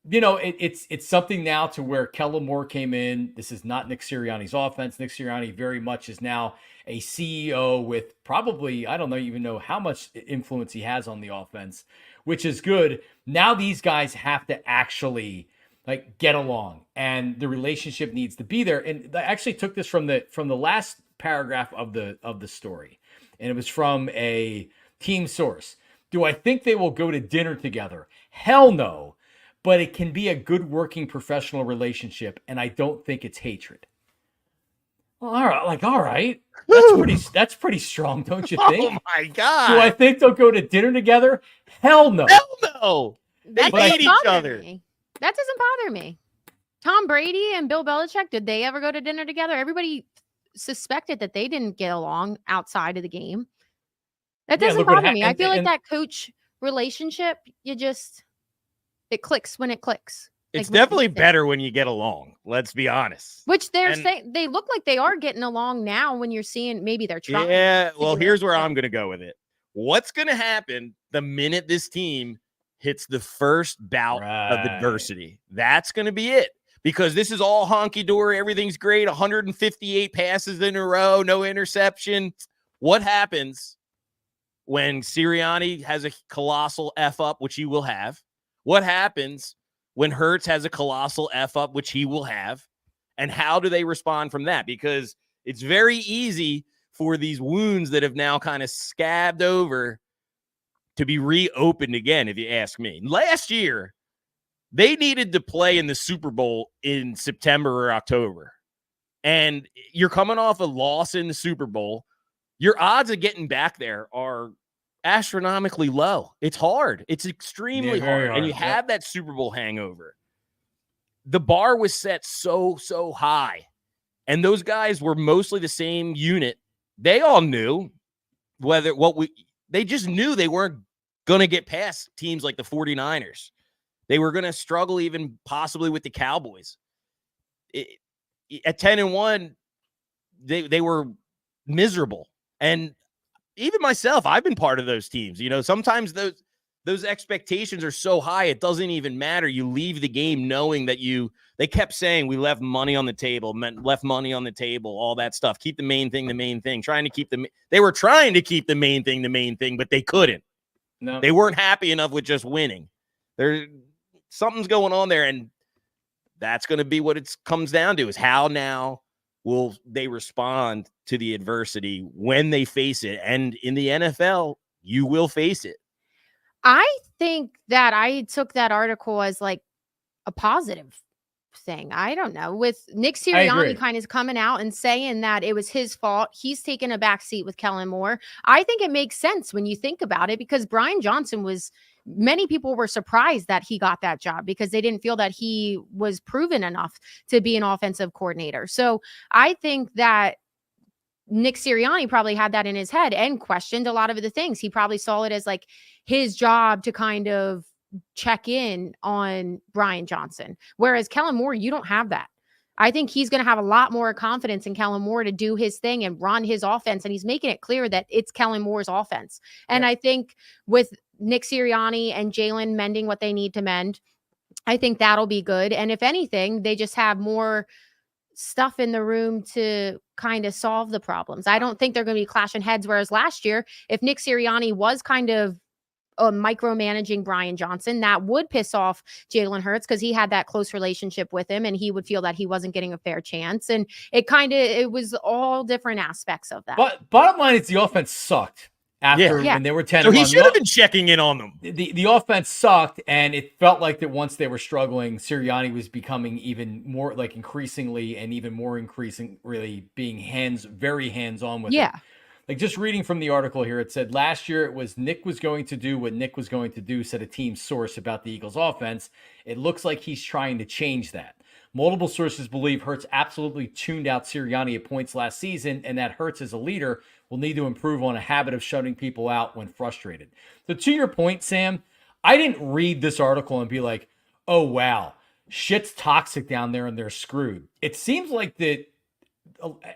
it's something now to where Kellen Moore came in. This is not Nick Sirianni's offense. Nick Sirianni very much is now a CEO with probably, I don't even know how much influence he has on the offense, which is good. Now these guys have to actually like get along, and the relationship needs to be there. And I actually took this from the last paragraph of the story, and it was from a team source. Do I think they will go to dinner together? Hell no. But it can be a good working professional relationship, and I don't think it's hatred. Well, all right. That's pretty strong, don't you think? Oh my God. Do I think they'll go to dinner together? Hell no. Hell no. They hate each other. That doesn't bother me. Tom Brady and Bill Belichick, did they ever go to dinner together? Everybody suspected that they didn't get along outside of the game. That doesn't bother me. I feel like that coach relationship, it clicks when it clicks. It's definitely better when you get along. Let's be honest. Which they're saying, they look like they are getting along now when you're seeing maybe they're trying. Yeah, well, here's where I'm going to go with it. What's going to happen the minute this team hits the first bout of adversity? That's going to be it. Because this is all honky-dory. Everything's great. 158 passes in a row. No interception. What happens when Sirianni has a colossal F up, which he will have? What happens when Hurts has a colossal F up, which he will have? And how do they respond from that? Because it's very easy for these wounds that have now kind of scabbed over to be reopened again, if you ask me. Last year, they needed to play in the Super Bowl in September or October. And you're coming off a loss in the Super Bowl. Your odds of getting back there are astronomically low. It's hard. It's extremely hard. And you have that Super Bowl hangover. The bar was set so high. And those guys were mostly the same unit. They all knew they just knew they weren't going to get past teams like the 49ers. They were going to struggle even possibly with the Cowboys. At 10-1, they were miserable. And even myself, I've been part of those teams. You know, sometimes those expectations are so high, it doesn't even matter. You leave the game knowing that they kept saying we left money on the table, left money on the table, all that stuff. Keep the main thing, they were trying to keep the main thing, but they couldn't. No. They weren't happy enough with just winning. Something's going on there, and that's going to be what it comes down to, is how now will they respond to the adversity when they face it. And in the NFL, you will face it. I think that I took that article as like a positive thing. I don't know. With Nick Sirianni kind of coming out and saying that it was his fault. He's taken a back seat with Kellen Moore. I think it makes sense when you think about it, because Brian Johnson many people were surprised that he got that job because they didn't feel that he was proven enough to be an offensive coordinator. So I think that Nick Sirianni probably had that in his head and questioned a lot of the things. He probably saw it as like his job to kind of check in on Brian Johnson. Whereas Kellen Moore, you don't have that. I think he's going to have a lot more confidence in Kellen Moore to do his thing and run his offense. And he's making it clear that it's Kellen Moore's offense. And I think with Nick Sirianni and Jalen mending what they need to mend, I think that'll be good. And if anything, they just have more stuff in the room to kind of solve the problems. I don't think they're going to be clashing heads. Whereas last year, if Nick Sirianni was kind of micromanaging Brian Johnson, that would piss off Jalen Hurts because he had that close relationship with him and he would feel that he wasn't getting a fair chance. And it was all different aspects of that. But bottom line is the offense sucked when they were 10. So he should have been checking in on them. The offense sucked, and it felt like that once they were struggling, Sirianni was becoming even more like increasingly really being very hands-on with it. Like just reading from the article here, it said last year it was Nick was going to do what Nick was going to do, said a team source about the Eagles offense. It looks like he's trying to change that. Multiple sources believe Hurts absolutely tuned out Sirianni at points last season, and that Hurts as a leader will need to improve on a habit of shutting people out when frustrated. So to your point, Sam, I didn't read this article and be like, oh, wow, shit's toxic down there and they're screwed. It seems like that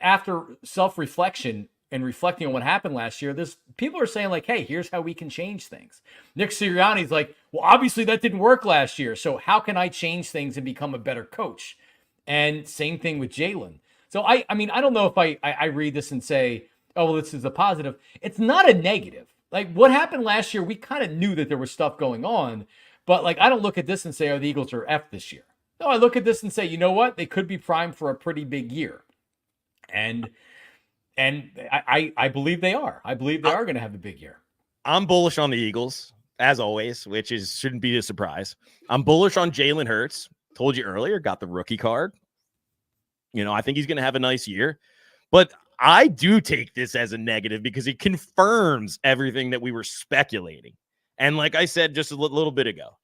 after self-reflection and reflecting on what happened last year, people are saying like, hey, here's how we can change things. Nick Sirianni's like, well, obviously that didn't work last year. So how can I change things and become a better coach? And same thing with Jalen. So I mean, I don't know if I read this and say, oh, well, this is a positive. It's not a negative. Like what happened last year, we kind of knew that there was stuff going on, but like, I don't look at this and say, oh, the Eagles are F this year. No, I look at this and say, you know what? They could be primed for a pretty big year. And I believe they are. I believe they are going to have a big year. I'm bullish on the Eagles, as always, which shouldn't be a surprise. I'm bullish on Jalen Hurts. Told you earlier, got the rookie card. You know, I think he's going to have a nice year. But I do take this as a negative because it confirms everything that we were speculating. And like I said just a little bit ago,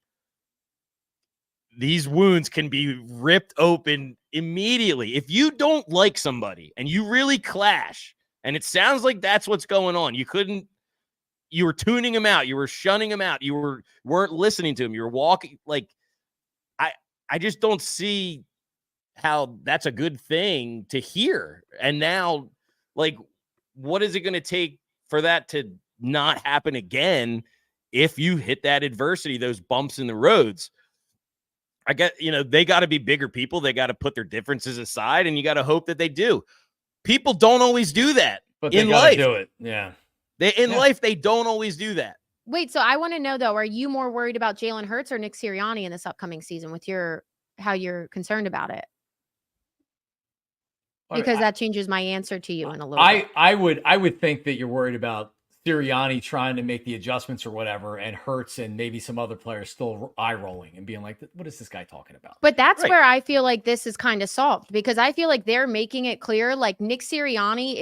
these wounds can be ripped open immediately. If you don't like somebody and you really clash, and it sounds like that's what's going on, you were tuning him out, you were shunning him out, you weren't listening to him, you were walking, like, I just don't see how that's a good thing to hear. And now, like, what is it going to take for that to not happen again if you hit that adversity, those bumps in the roads? I get, they got to be bigger people. They got to put their differences aside, and you got to hope that they do. People don't always do that, but they got to do it. Yeah. Life, they don't always do that. Wait, so I want to know though, are you more worried about Jalen Hurts or Nick Sirianni in this upcoming season with how you're concerned about it? Because that changes my answer to you in a little bit. I would think that you're worried about Sirianni trying to make the adjustments or whatever, and Hurts and maybe some other players still eye rolling and being like, what is this guy talking about? But that's Right. where I feel like this is kind of solved, because I feel like they're making it clear, like Nick Sirianni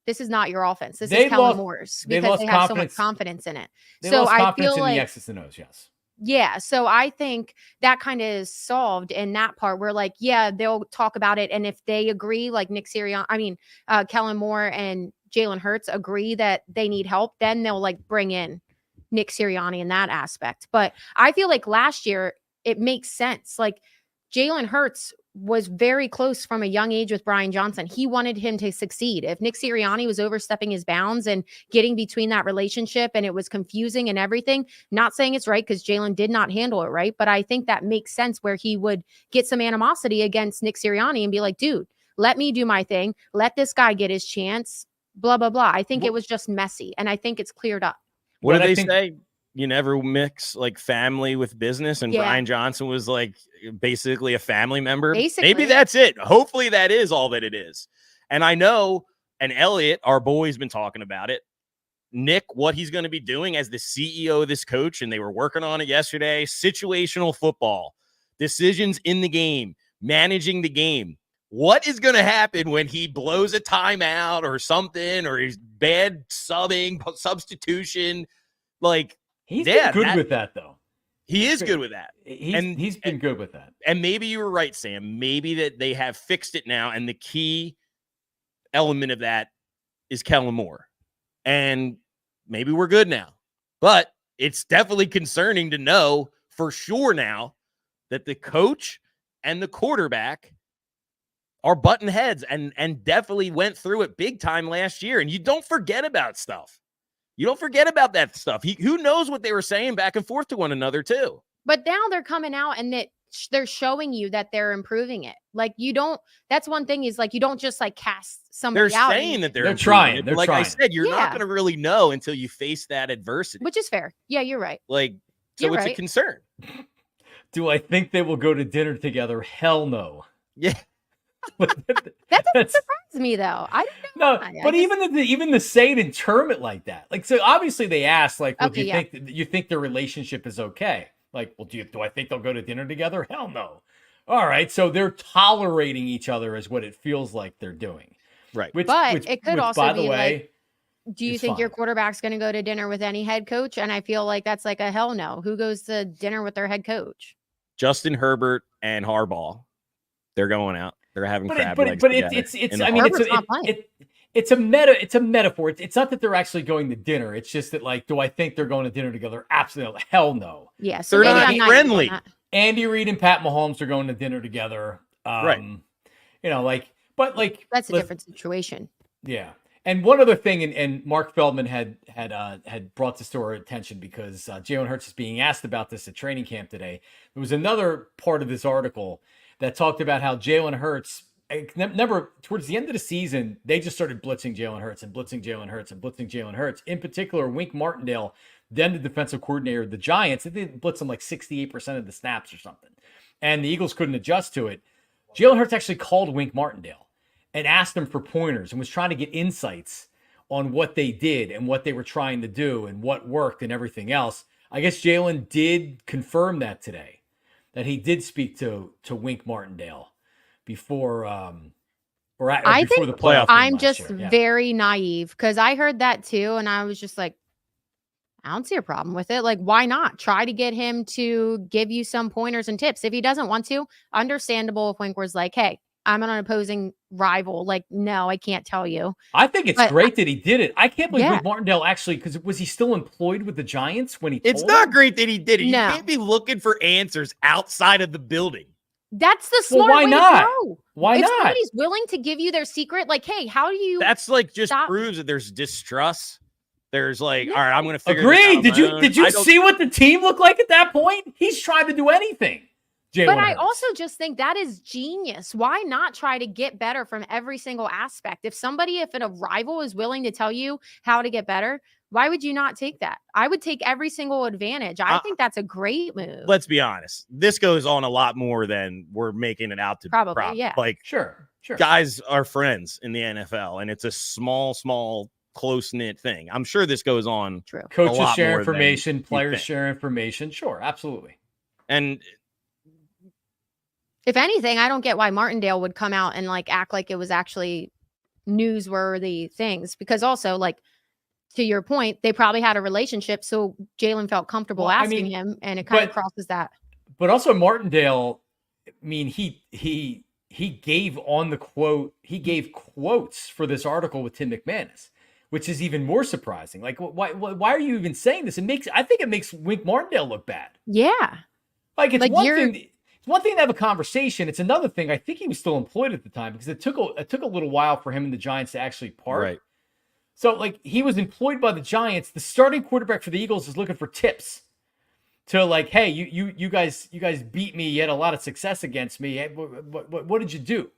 this is not your offense. This is Kellen Moore's, because they have so much confidence in it. They so lost I confidence feel in like the X's and O's, yes. Yeah. So I think that kind of is solved in that part where, like, yeah, they'll talk about it. And if they agree, like Kellen Moore and Jalen Hurts agree that they need help, then they'll like bring in Nick Sirianni in that aspect. But I feel like last year it makes sense. Like Jalen Hurts was very close from a young age with Brian Johnson. He wanted him to succeed. If Nick Sirianni was overstepping his bounds and getting between that relationship and it was confusing and everything, not saying it's right because Jalen did not handle it right, but I think that makes sense where he would get some animosity against Nick Sirianni and be like, dude, let me do my thing. Let this guy get his chance, blah, blah, blah. I think it was just messy, and I think it's cleared up. What did they say? You never mix like family with business, and Yeah. Brian Johnson was like basically a family member. Basically. Maybe that's it. Hopefully that is all that it is. And I know, and Elliot, our boy's been talking about it. Nick, what he's going to be doing as the CEO of this coach, and they were working on it yesterday, situational football, decisions in the game, managing the game. What is going to happen when he blows a timeout or something, or he's bad substitution? Like, he's been good with that, though. He is good with that. He's been good with that. And maybe you were right, Sam. Maybe that they have fixed it now, and the key element of that is Kellen Moore. And maybe we're good now. But it's definitely concerning to know for sure now that the coach and the quarterback are button heads and definitely went through it big time last year. And you don't forget about stuff. You don't forget about that stuff. Who knows what they were saying back and forth to one another, too. But now they're coming out and they're showing you that they're improving it. Like, you don't, that's one thing is like, you don't just like cast somebody out. They're saying that they're trying. They're like trying. I said, you're not going to really know until you face that adversity. Which is fair. Yeah, you're right. Like, so you're it's right. a concern. Do I think they will go to dinner together? Hell no. Yeah. That doesn't surprise me, though. I don't know. No, but even to say it and term it like that, like, so obviously they asked, like, well, okay, do you think their relationship is okay? Like, well, do I think they'll go to dinner together? Hell no. All right, so they're tolerating each other, is what it feels like they're doing, right? But it could also by be the way, like, do you think your quarterback's going to go to dinner with any head coach? And I feel like that's like a hell no. Who goes to dinner with their head coach? Justin Herbert and Harbaugh, they're going out. They're having crab legs. But it's I mean, it's a metaphor. It's not that they're actually going to dinner. It's just that, like, do I think they're going to dinner together? Absolutely, hell no. Yeah, so they're not friendly. Andy Reid and Pat Mahomes are going to dinner together. Right. You know, like, but like that's a different situation. Yeah. And one other thing, and Mark Feldman had brought this to our attention because Jalen Hurts is being asked about this at training camp today. There was another part of this article that talked about how Jalen Hurts, remember, towards the end of the season, they just started blitzing Jalen Hurts and blitzing Jalen Hurts and blitzing Jalen Hurts. In particular, Wink Martindale, then the defensive coordinator of the Giants, they blitzed him like 68% of the snaps or something. And the Eagles couldn't adjust to it. Jalen Hurts actually called Wink Martindale and asked him for pointers and was trying to get insights on what they did and what they were trying to do and what worked and everything else. I guess Jalen did confirm that today, that he did speak to Wink Martindale before the playoff. I'm just very naive because I heard that too, and I was just like, I don't see a problem with it. Like, why not try to get him to give you some pointers and tips? If he doesn't want to, understandable if Wink was like, hey, I'm an opposing rival. Like, no, I can't tell you. I think it's great that he did it. I can't believe Wink Martindale actually, because was he still employed with the Giants when he told It's not great that he did it. No. You can't be looking for answers outside of the building. That's the smart way to go. Why if not? somebody's willing to give you their secret, like, hey, how do you? That's like just proves that there's distrust. There's like, all right, I'm going to figure Agreed. this out. Did you see what the team looked like at that point? He's trying to do anything. But I also just think that is genius. Why not try to get better from every single aspect? If a rival is willing to tell you how to get better, why would you not take that? I would take every single advantage. I think that's a great move. Let's be honest. This goes on a lot more than we're making it out to. Probably, yeah. Like, sure. Guys are friends in the NFL, and it's a small close-knit thing. I'm sure this goes on. True. Coaches share information, players share information. Sure, absolutely. And if anything, I don't get why Martindale would come out and like act like it was actually newsworthy things, because also, like, to your point, they probably had a relationship, so Jalen felt comfortable asking him, and it kind of crosses that. But also Martindale, I mean, he gave on the quote, he gave quotes for this article with Tim McManus, which is even more surprising. Like, why are you even saying this? I think it makes Wink Martindale look bad. Yeah. Like, it's like one thing. It's one thing to have a conversation. It's another thing. I think he was still employed at the time, because it took a little while for him and the Giants to actually part. Right. So, like, he was employed by the Giants. The starting quarterback for the Eagles is looking for tips to, like, hey, you guys beat me. You had a lot of success against me. Hey, what did you do?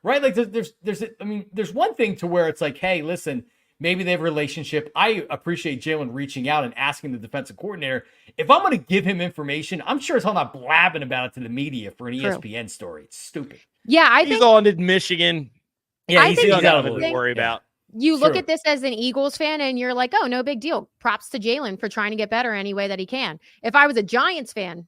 Right? Like, there's one thing to where it's like, hey, listen, maybe they have a relationship. I appreciate Jalen reaching out and asking the defensive coordinator. If I'm going to give him information, I'm sure as hell not blabbing about it to the media for an ESPN story. It's stupid. Yeah, he's on to Michigan. Yeah, he's got nothing to worry about. You look at this as an Eagles fan and you're like, oh, no big deal. Props to Jalen for trying to get better any way that he can. If I was a Giants fan,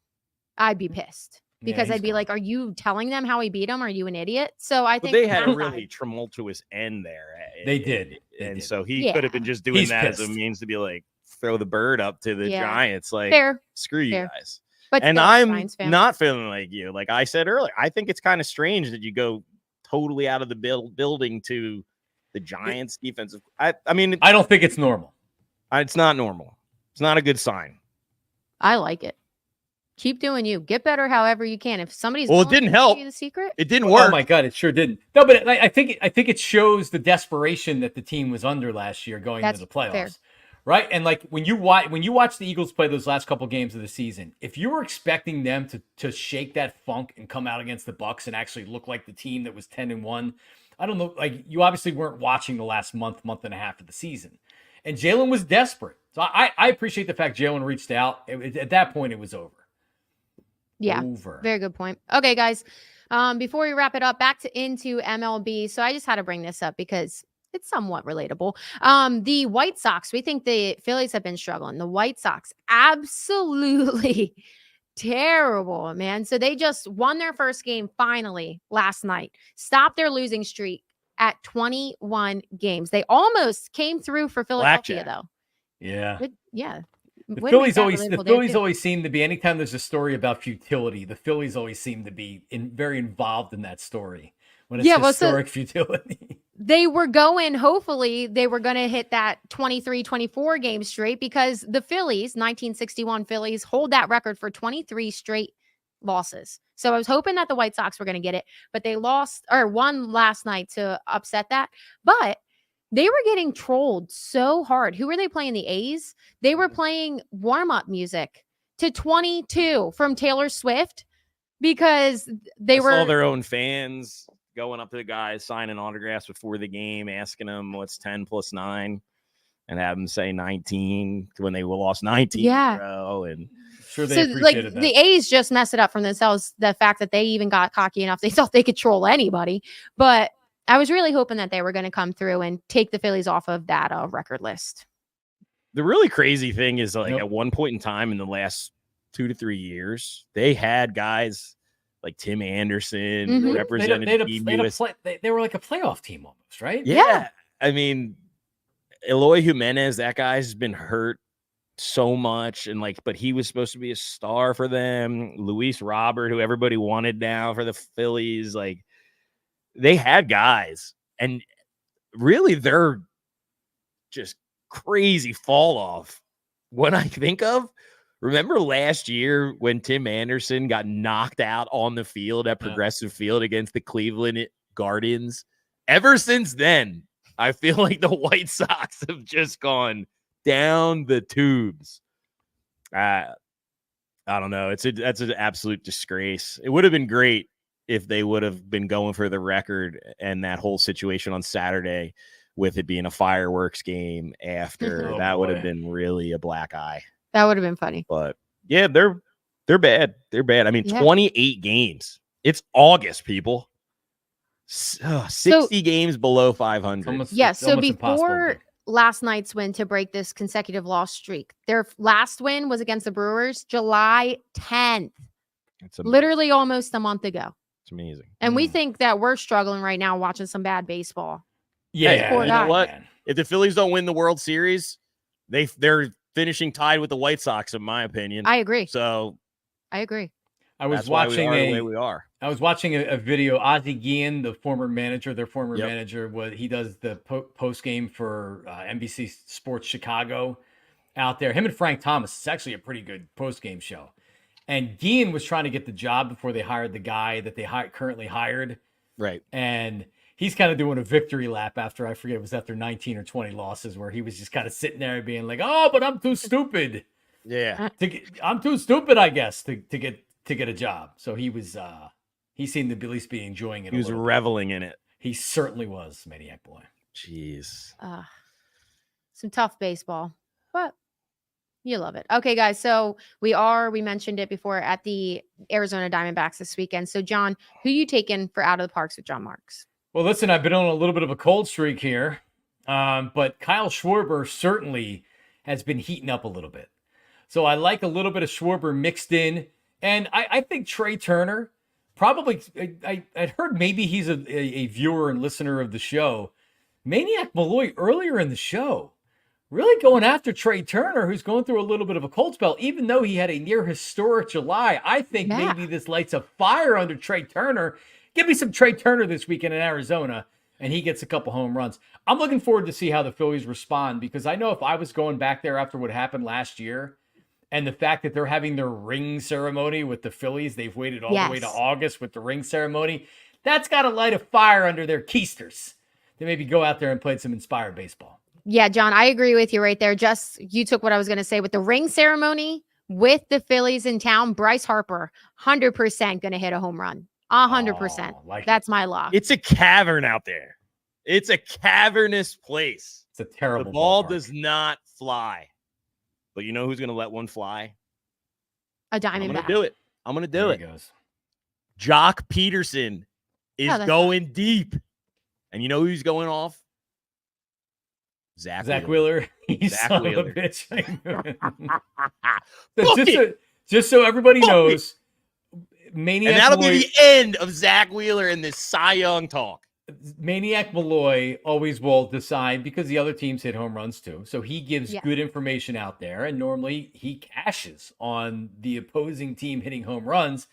I'd be pissed, because I'd be like, are you telling them how he beat him? Are you an idiot? So I think they had a really tumultuous end there. They did. So he could have been just doing that as a means to be like, throw the bird up to the Giants. Like, screw you guys. But and I'm not feeling like you. Like I said earlier, I think it's kind of strange that you go totally out of the building to the Giants defensive. I mean, I don't think it's normal. It's not normal. It's not a good sign. I like it. Keep doing you. Get better however you can. If somebody's it didn't help. The secret, it didn't work. Oh my God, it sure didn't. No, but I think it shows the desperation that the team was under last year going into the playoffs. Fair. Right? And like when you watch the Eagles play those last couple games of the season, if you were expecting them to shake that funk and come out against the Bucs and actually look like the team that was 10-1, I don't know. Like, you obviously weren't watching the last month and a half of the season, and Jalen was desperate. So I appreciate the fact Jalen reached out. At that point, it was over. Yeah, very good point. Okay, guys. Before we wrap it up, into MLB. So I just had to bring this up because it's somewhat relatable. The White Sox. We think the Phillies have been struggling. The White Sox, absolutely terrible, man. So they just won their first game finally last night. Stopped their losing streak at 21 games. They almost came through for Philadelphia, though. Yeah. Yeah. The Phillies always seem to be, anytime there's a story about futility, the Phillies always seem to be very involved in that story when it's historic futility. They were hopefully they were going to hit that 23-24 game straight, because the Phillies, 1961 Phillies, hold that record for 23 straight losses. So I was hoping that the White Sox were going to get it, but they won last night to upset that. But they were getting trolled so hard. Who were they playing? The A's? They were playing warm-up music to 22 from Taylor Swift, because they were all their own fans going up to the guys, signing autographs before the game, asking them what's 10 plus 9, and have them say 19 when they lost 19 in a row. And sure, they appreciated that. The A's just mess it up from themselves. The fact that they even got cocky enough, they thought they could troll anybody. But I was really hoping that they were going to come through and take the Phillies off of that record list. The really crazy thing is, like, at one point in time in the last 2 to 3 years, they had guys like Tim Anderson represented they were like a playoff team almost, right? Yeah. I mean, Eloy Jimenez, that guy's been hurt so much, and but he was supposed to be a star for them. Luis Robert, who everybody wanted now for the Phillies, like, they had guys, and really they're just crazy fall off. What I think of, remember last year when Tim Anderson got knocked out on the field at Progressive Field against the Cleveland Guardians? Ever since then, I feel like the White Sox have just gone down the tubes. I don't know. That's an absolute disgrace. It would have been great if they would have been going for the record, and that whole situation on Saturday with it being a fireworks game after, that would have been really a black eye. That would have been funny. But yeah, they're bad. They're bad. I mean, 28 games. It's August, people. 60 games below 500. So last night's win to break this consecutive loss streak. Their last win was against the Brewers July 10th. It's amazing. Literally almost a month ago. It's amazing. And we think that we're struggling right now watching some bad baseball. Yeah, Poor you guy. know what? Man. If the Phillies don't win the World Series, they're finishing tied with the White Sox, in my opinion. I agree. So I agree. I was that's why watching we are the way we are. I was watching a video. Ozzie Guillen, the former manager, their former Yep. manager, he does the post game for NBC Sports Chicago out there. Him and Frank Thomas. It's actually a pretty good post game show. And Guillen was trying to get the job before they hired the guy that they currently hired. Right. And he's kind of doing a victory lap after, I forget, it was after 19 or 20 losses, where he was just kind of sitting there being like, "Oh, but I'm too stupid. Yeah. I'm too stupid, I guess, to get a job." So he was he seemed to at least be enjoying it. He was reveling in it. He certainly was, Maniac Boy. Jeez. Some tough baseball, but you love it. Okay, guys. So we mentioned it before, at the Arizona Diamondbacks this weekend. So John, who you taking for out of the Parx with John Marks? Well, listen, I've been on a little bit of a cold streak here, but Kyle Schwarber certainly has been heating up a little bit. So I like a little bit of Schwarber mixed in. And I think Trey Turner, probably, I'd heard maybe he's a viewer and listener of the show. Maniac Malloy earlier in the show, really going after Trey Turner, who's going through a little bit of a cold spell, even though he had a near historic July. I think maybe this lights a fire under Trey Turner. Give me some Trey Turner this weekend in Arizona, and he gets a couple home runs. I'm looking forward to see how the Phillies respond, because I know if I was going back there after what happened last year, and the fact that they're having their ring ceremony with the Phillies, they've waited all the way to August with the ring ceremony. That's got to light a fire under their keisters to maybe go out there and play some inspired baseball. Yeah, John, I agree with you right there. Just you took what I was going to say with the ring ceremony with the Phillies in town. Bryce Harper, 100% going to hit a home run. 100%. That's my lock. It's a cavern out there. It's a cavernous place. It's a terrible The ball ballpark. does not fly. But you know who's going to let one fly? A Diamondback. I'm going to do it. I'm going to do it. Goes. Jock Peterson is going deep. And you know who's going off? Zach Wheeler. He's Zach son Wheeler. of a bitch. just so everybody knows, Maniac and that'll Malloy, be the end of Zach Wheeler and this Cy Young talk. Maniac Malloy always will decide, because the other teams hit home runs too. So he gives good information out there, and normally he cashes on the opposing team hitting home runs.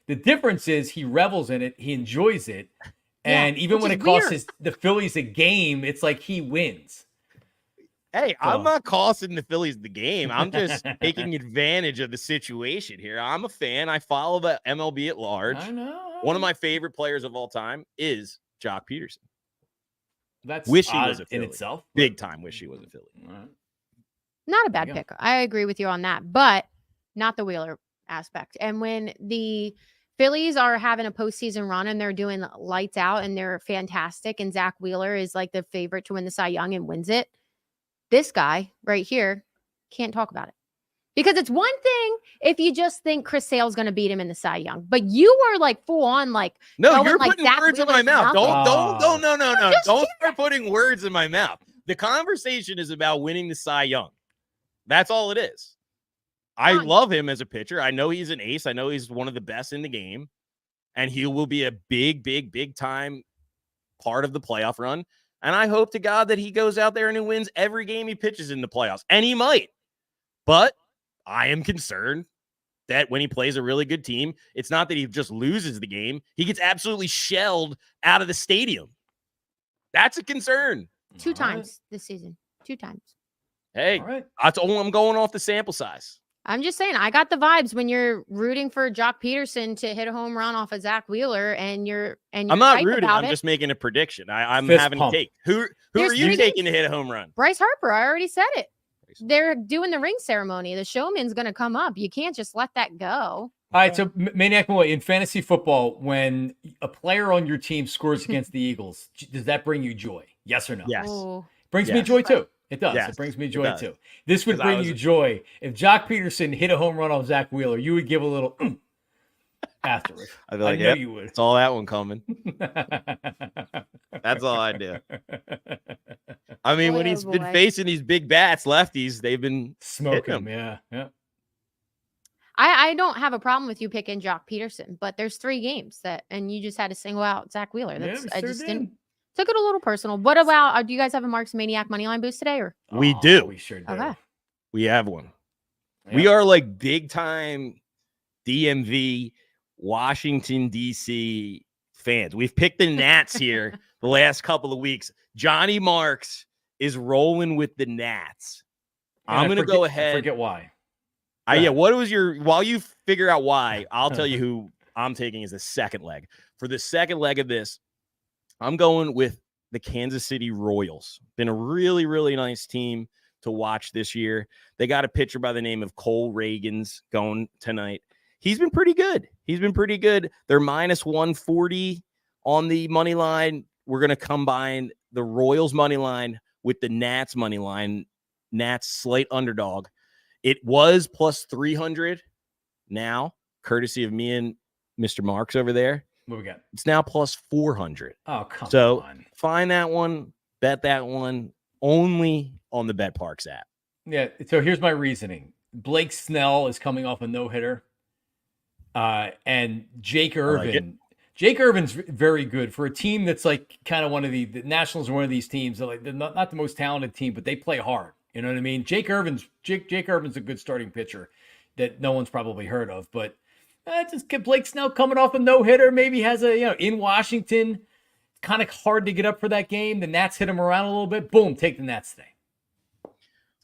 The difference is he revels in it. He enjoys it. And even when it costs the Phillies a game, it's like he wins. Hey, I'm not costing the Phillies the game. I'm just taking advantage of the situation here. I'm a fan. I follow the MLB at large. I know. One of my favorite players of all time is Jock Peterson. That's wish he was a Philly. in itself. Big time wish he was a Philly. Right. Not a bad pick. I agree with you on that, but not the Wheeler aspect. And when the Phillies are having a postseason run and they're doing lights out and they're fantastic, and Zach Wheeler is like the favorite to win the Cy Young and wins it, this guy right here can't talk about it. Because it's one thing if you just think Chris Sale's going to beat him in the Cy Young, but you were like full on like, no, you're like putting Zach words in my Wheeler's mouth. nothing. No. Don't start putting words in my mouth. The conversation is about winning the Cy Young. That's all it is. I love him as a pitcher. I know he's an ace. I know he's one of the best in the game, and he will be a big time part of the playoff run. And I hope to God that he goes out there and he wins every game he pitches in the playoffs. And he might. But I am concerned that when he plays a really good team, it's not that he just loses the game. He gets absolutely shelled out of the stadium. That's a concern. 2 times this season. 2 times. Hey, that's all. I'm going off the sample size. I'm just saying, I got the vibes when you're rooting for Jock Peterson to hit a home run off of Zach Wheeler, and you're I'm not rooting. I'm just making a prediction. I'm having a take. Who are you taking to hit a home run? Bryce Harper. I already said it. They're doing the ring ceremony. The showman's going to come up. You can't just let that go. All right, so Maniac Malloy, in fantasy football, when a player on your team scores against the Eagles, does that bring you joy? Yes or no? Yes. Brings me joy too. It does. Yes, it brings me joy too. This would bring you joy. If Jock Peterson hit a home run off Zach Wheeler, you would give a little afterward. I'd be like, I know you would. It's all that one coming. That's all I do. I mean, Boy, when oh he's been boy. facing these big bats, lefties, they've been Smoke hitting him. Yeah. I don't have a problem with you picking Jock Peterson, but there's 3 games and you just had to single out Zach Wheeler. Yeah, we I sure just did. didn't took it a little personal. What about do you guys have a Marks Maniac moneyline boost today or? We do. We sure do. Okay. We have one. Yep. We are like big time DMV, Washington, D.C. fans. We've picked the Nats here the last couple of weeks. Johnny Marks is rolling with the Nats. And I'm going to go ahead. I forget why. Yeah, what was while you figure out why, I'll tell you who I'm taking as the second leg. For the second leg of this, I'm going with the Kansas City Royals. Been a really, really nice team to watch this year. They got a pitcher by the name of Cole Reagans going tonight. He's been pretty good. They're minus 140 on the money line. We're going to combine the Royals money line with the Nats money line. Nats slight underdog. It was plus 300 now, courtesy of me and Mr. Marks over there. What we got? It's now plus 400. Oh, come so on. Find that one, bet that one only on the Parx app. Yeah, so here's my reasoning. Blake Snell is coming off a no-hitter. And Jake Irvin. Jake Irvin's very good for a team that's like kind of one of the Nationals are one of these teams that like they're not the most talented team, but they play hard. You know what I mean? Jake Irvin's a good starting pitcher that no one's probably heard of, but just get Blake Snell coming off a no-hitter, maybe has in Washington, kind of hard to get up for that game. The Nats hit him around a little bit. Boom, take the Nats today.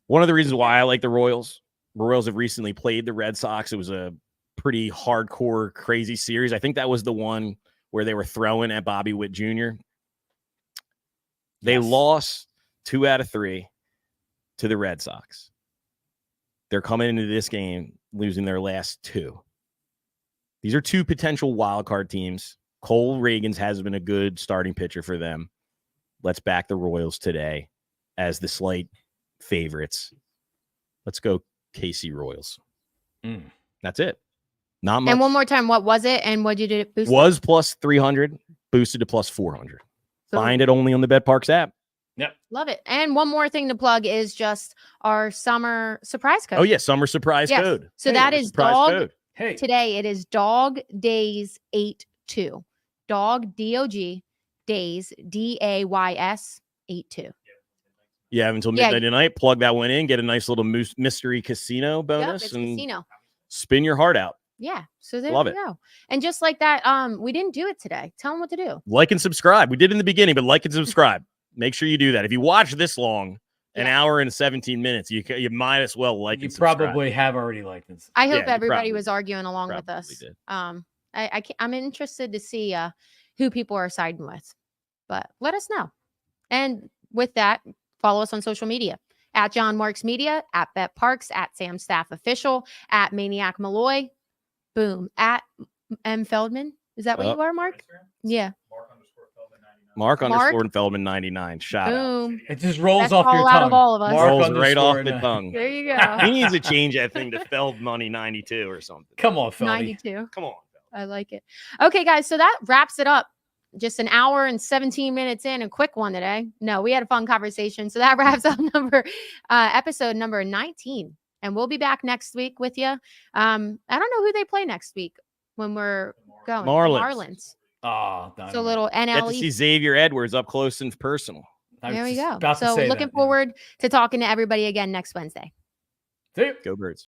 One of the reasons why I like the Royals have recently played the Red Sox. It was a pretty hardcore, crazy series. I think that was the one where they were throwing at Bobby Witt Jr. They lost 2 out of 3 to the Red Sox. They're coming into this game losing their last 2. These are 2 potential wild card teams. Cole Reagans has been a good starting pitcher for them. Let's back the Royals today as the slight favorites. Let's go KC Royals. That's it. Not much. And one more time, what was it? And what did it boost? Was plus 300, boosted to plus 400. Find it only on the Parx app. Yep. Love it. And one more thing to plug is just our summer surprise code. Oh, yeah. Summer surprise code. So that is dog. Code. Hey. Today it is Dog Days 82. Dog DOG Days DAYS 82. You have until midnight tonight. Plug that one in. Get a nice little mystery casino bonus It's and casino. Spin your heart out. Yeah. So there Love you go. And just like that, we didn't do it today. Tell them what to do. Like and subscribe. We did in the beginning, but like and subscribe. Make sure you do that. If you watch this long, an hour and 17 minutes, you might as well like and subscribe. You probably have already liked this. I hope everybody was arguing along with us. Did. I'm interested to see who people are siding with, but let us know. And with that, follow us on social media at John Marks Media, at Bet Parx, at Sam Staff Official, at Maniac Malloy, boom, at M Feldman. Is that what you are, Mark? Yeah. Mark _ Feldman 99. Shout out. It just rolls That's off your tongue. Out of all of us. Rolls right off the tongue. There you go. He needs to change that thing to Feld Money 92 or something. Come on, Feldy. 92. Come on. I like it. Okay, guys. So that wraps it up. Just an hour and 17 minutes in, a quick one today. No, we had a fun conversation. So that wraps up episode number 19. And we'll be back next week with you. I don't know who they play next week when we're going. Marlins. Oh, so a little NL. Get to see Xavier Edwards up close and personal. There we go. So looking forward to talking to everybody again next Wednesday. See you. Go Birds.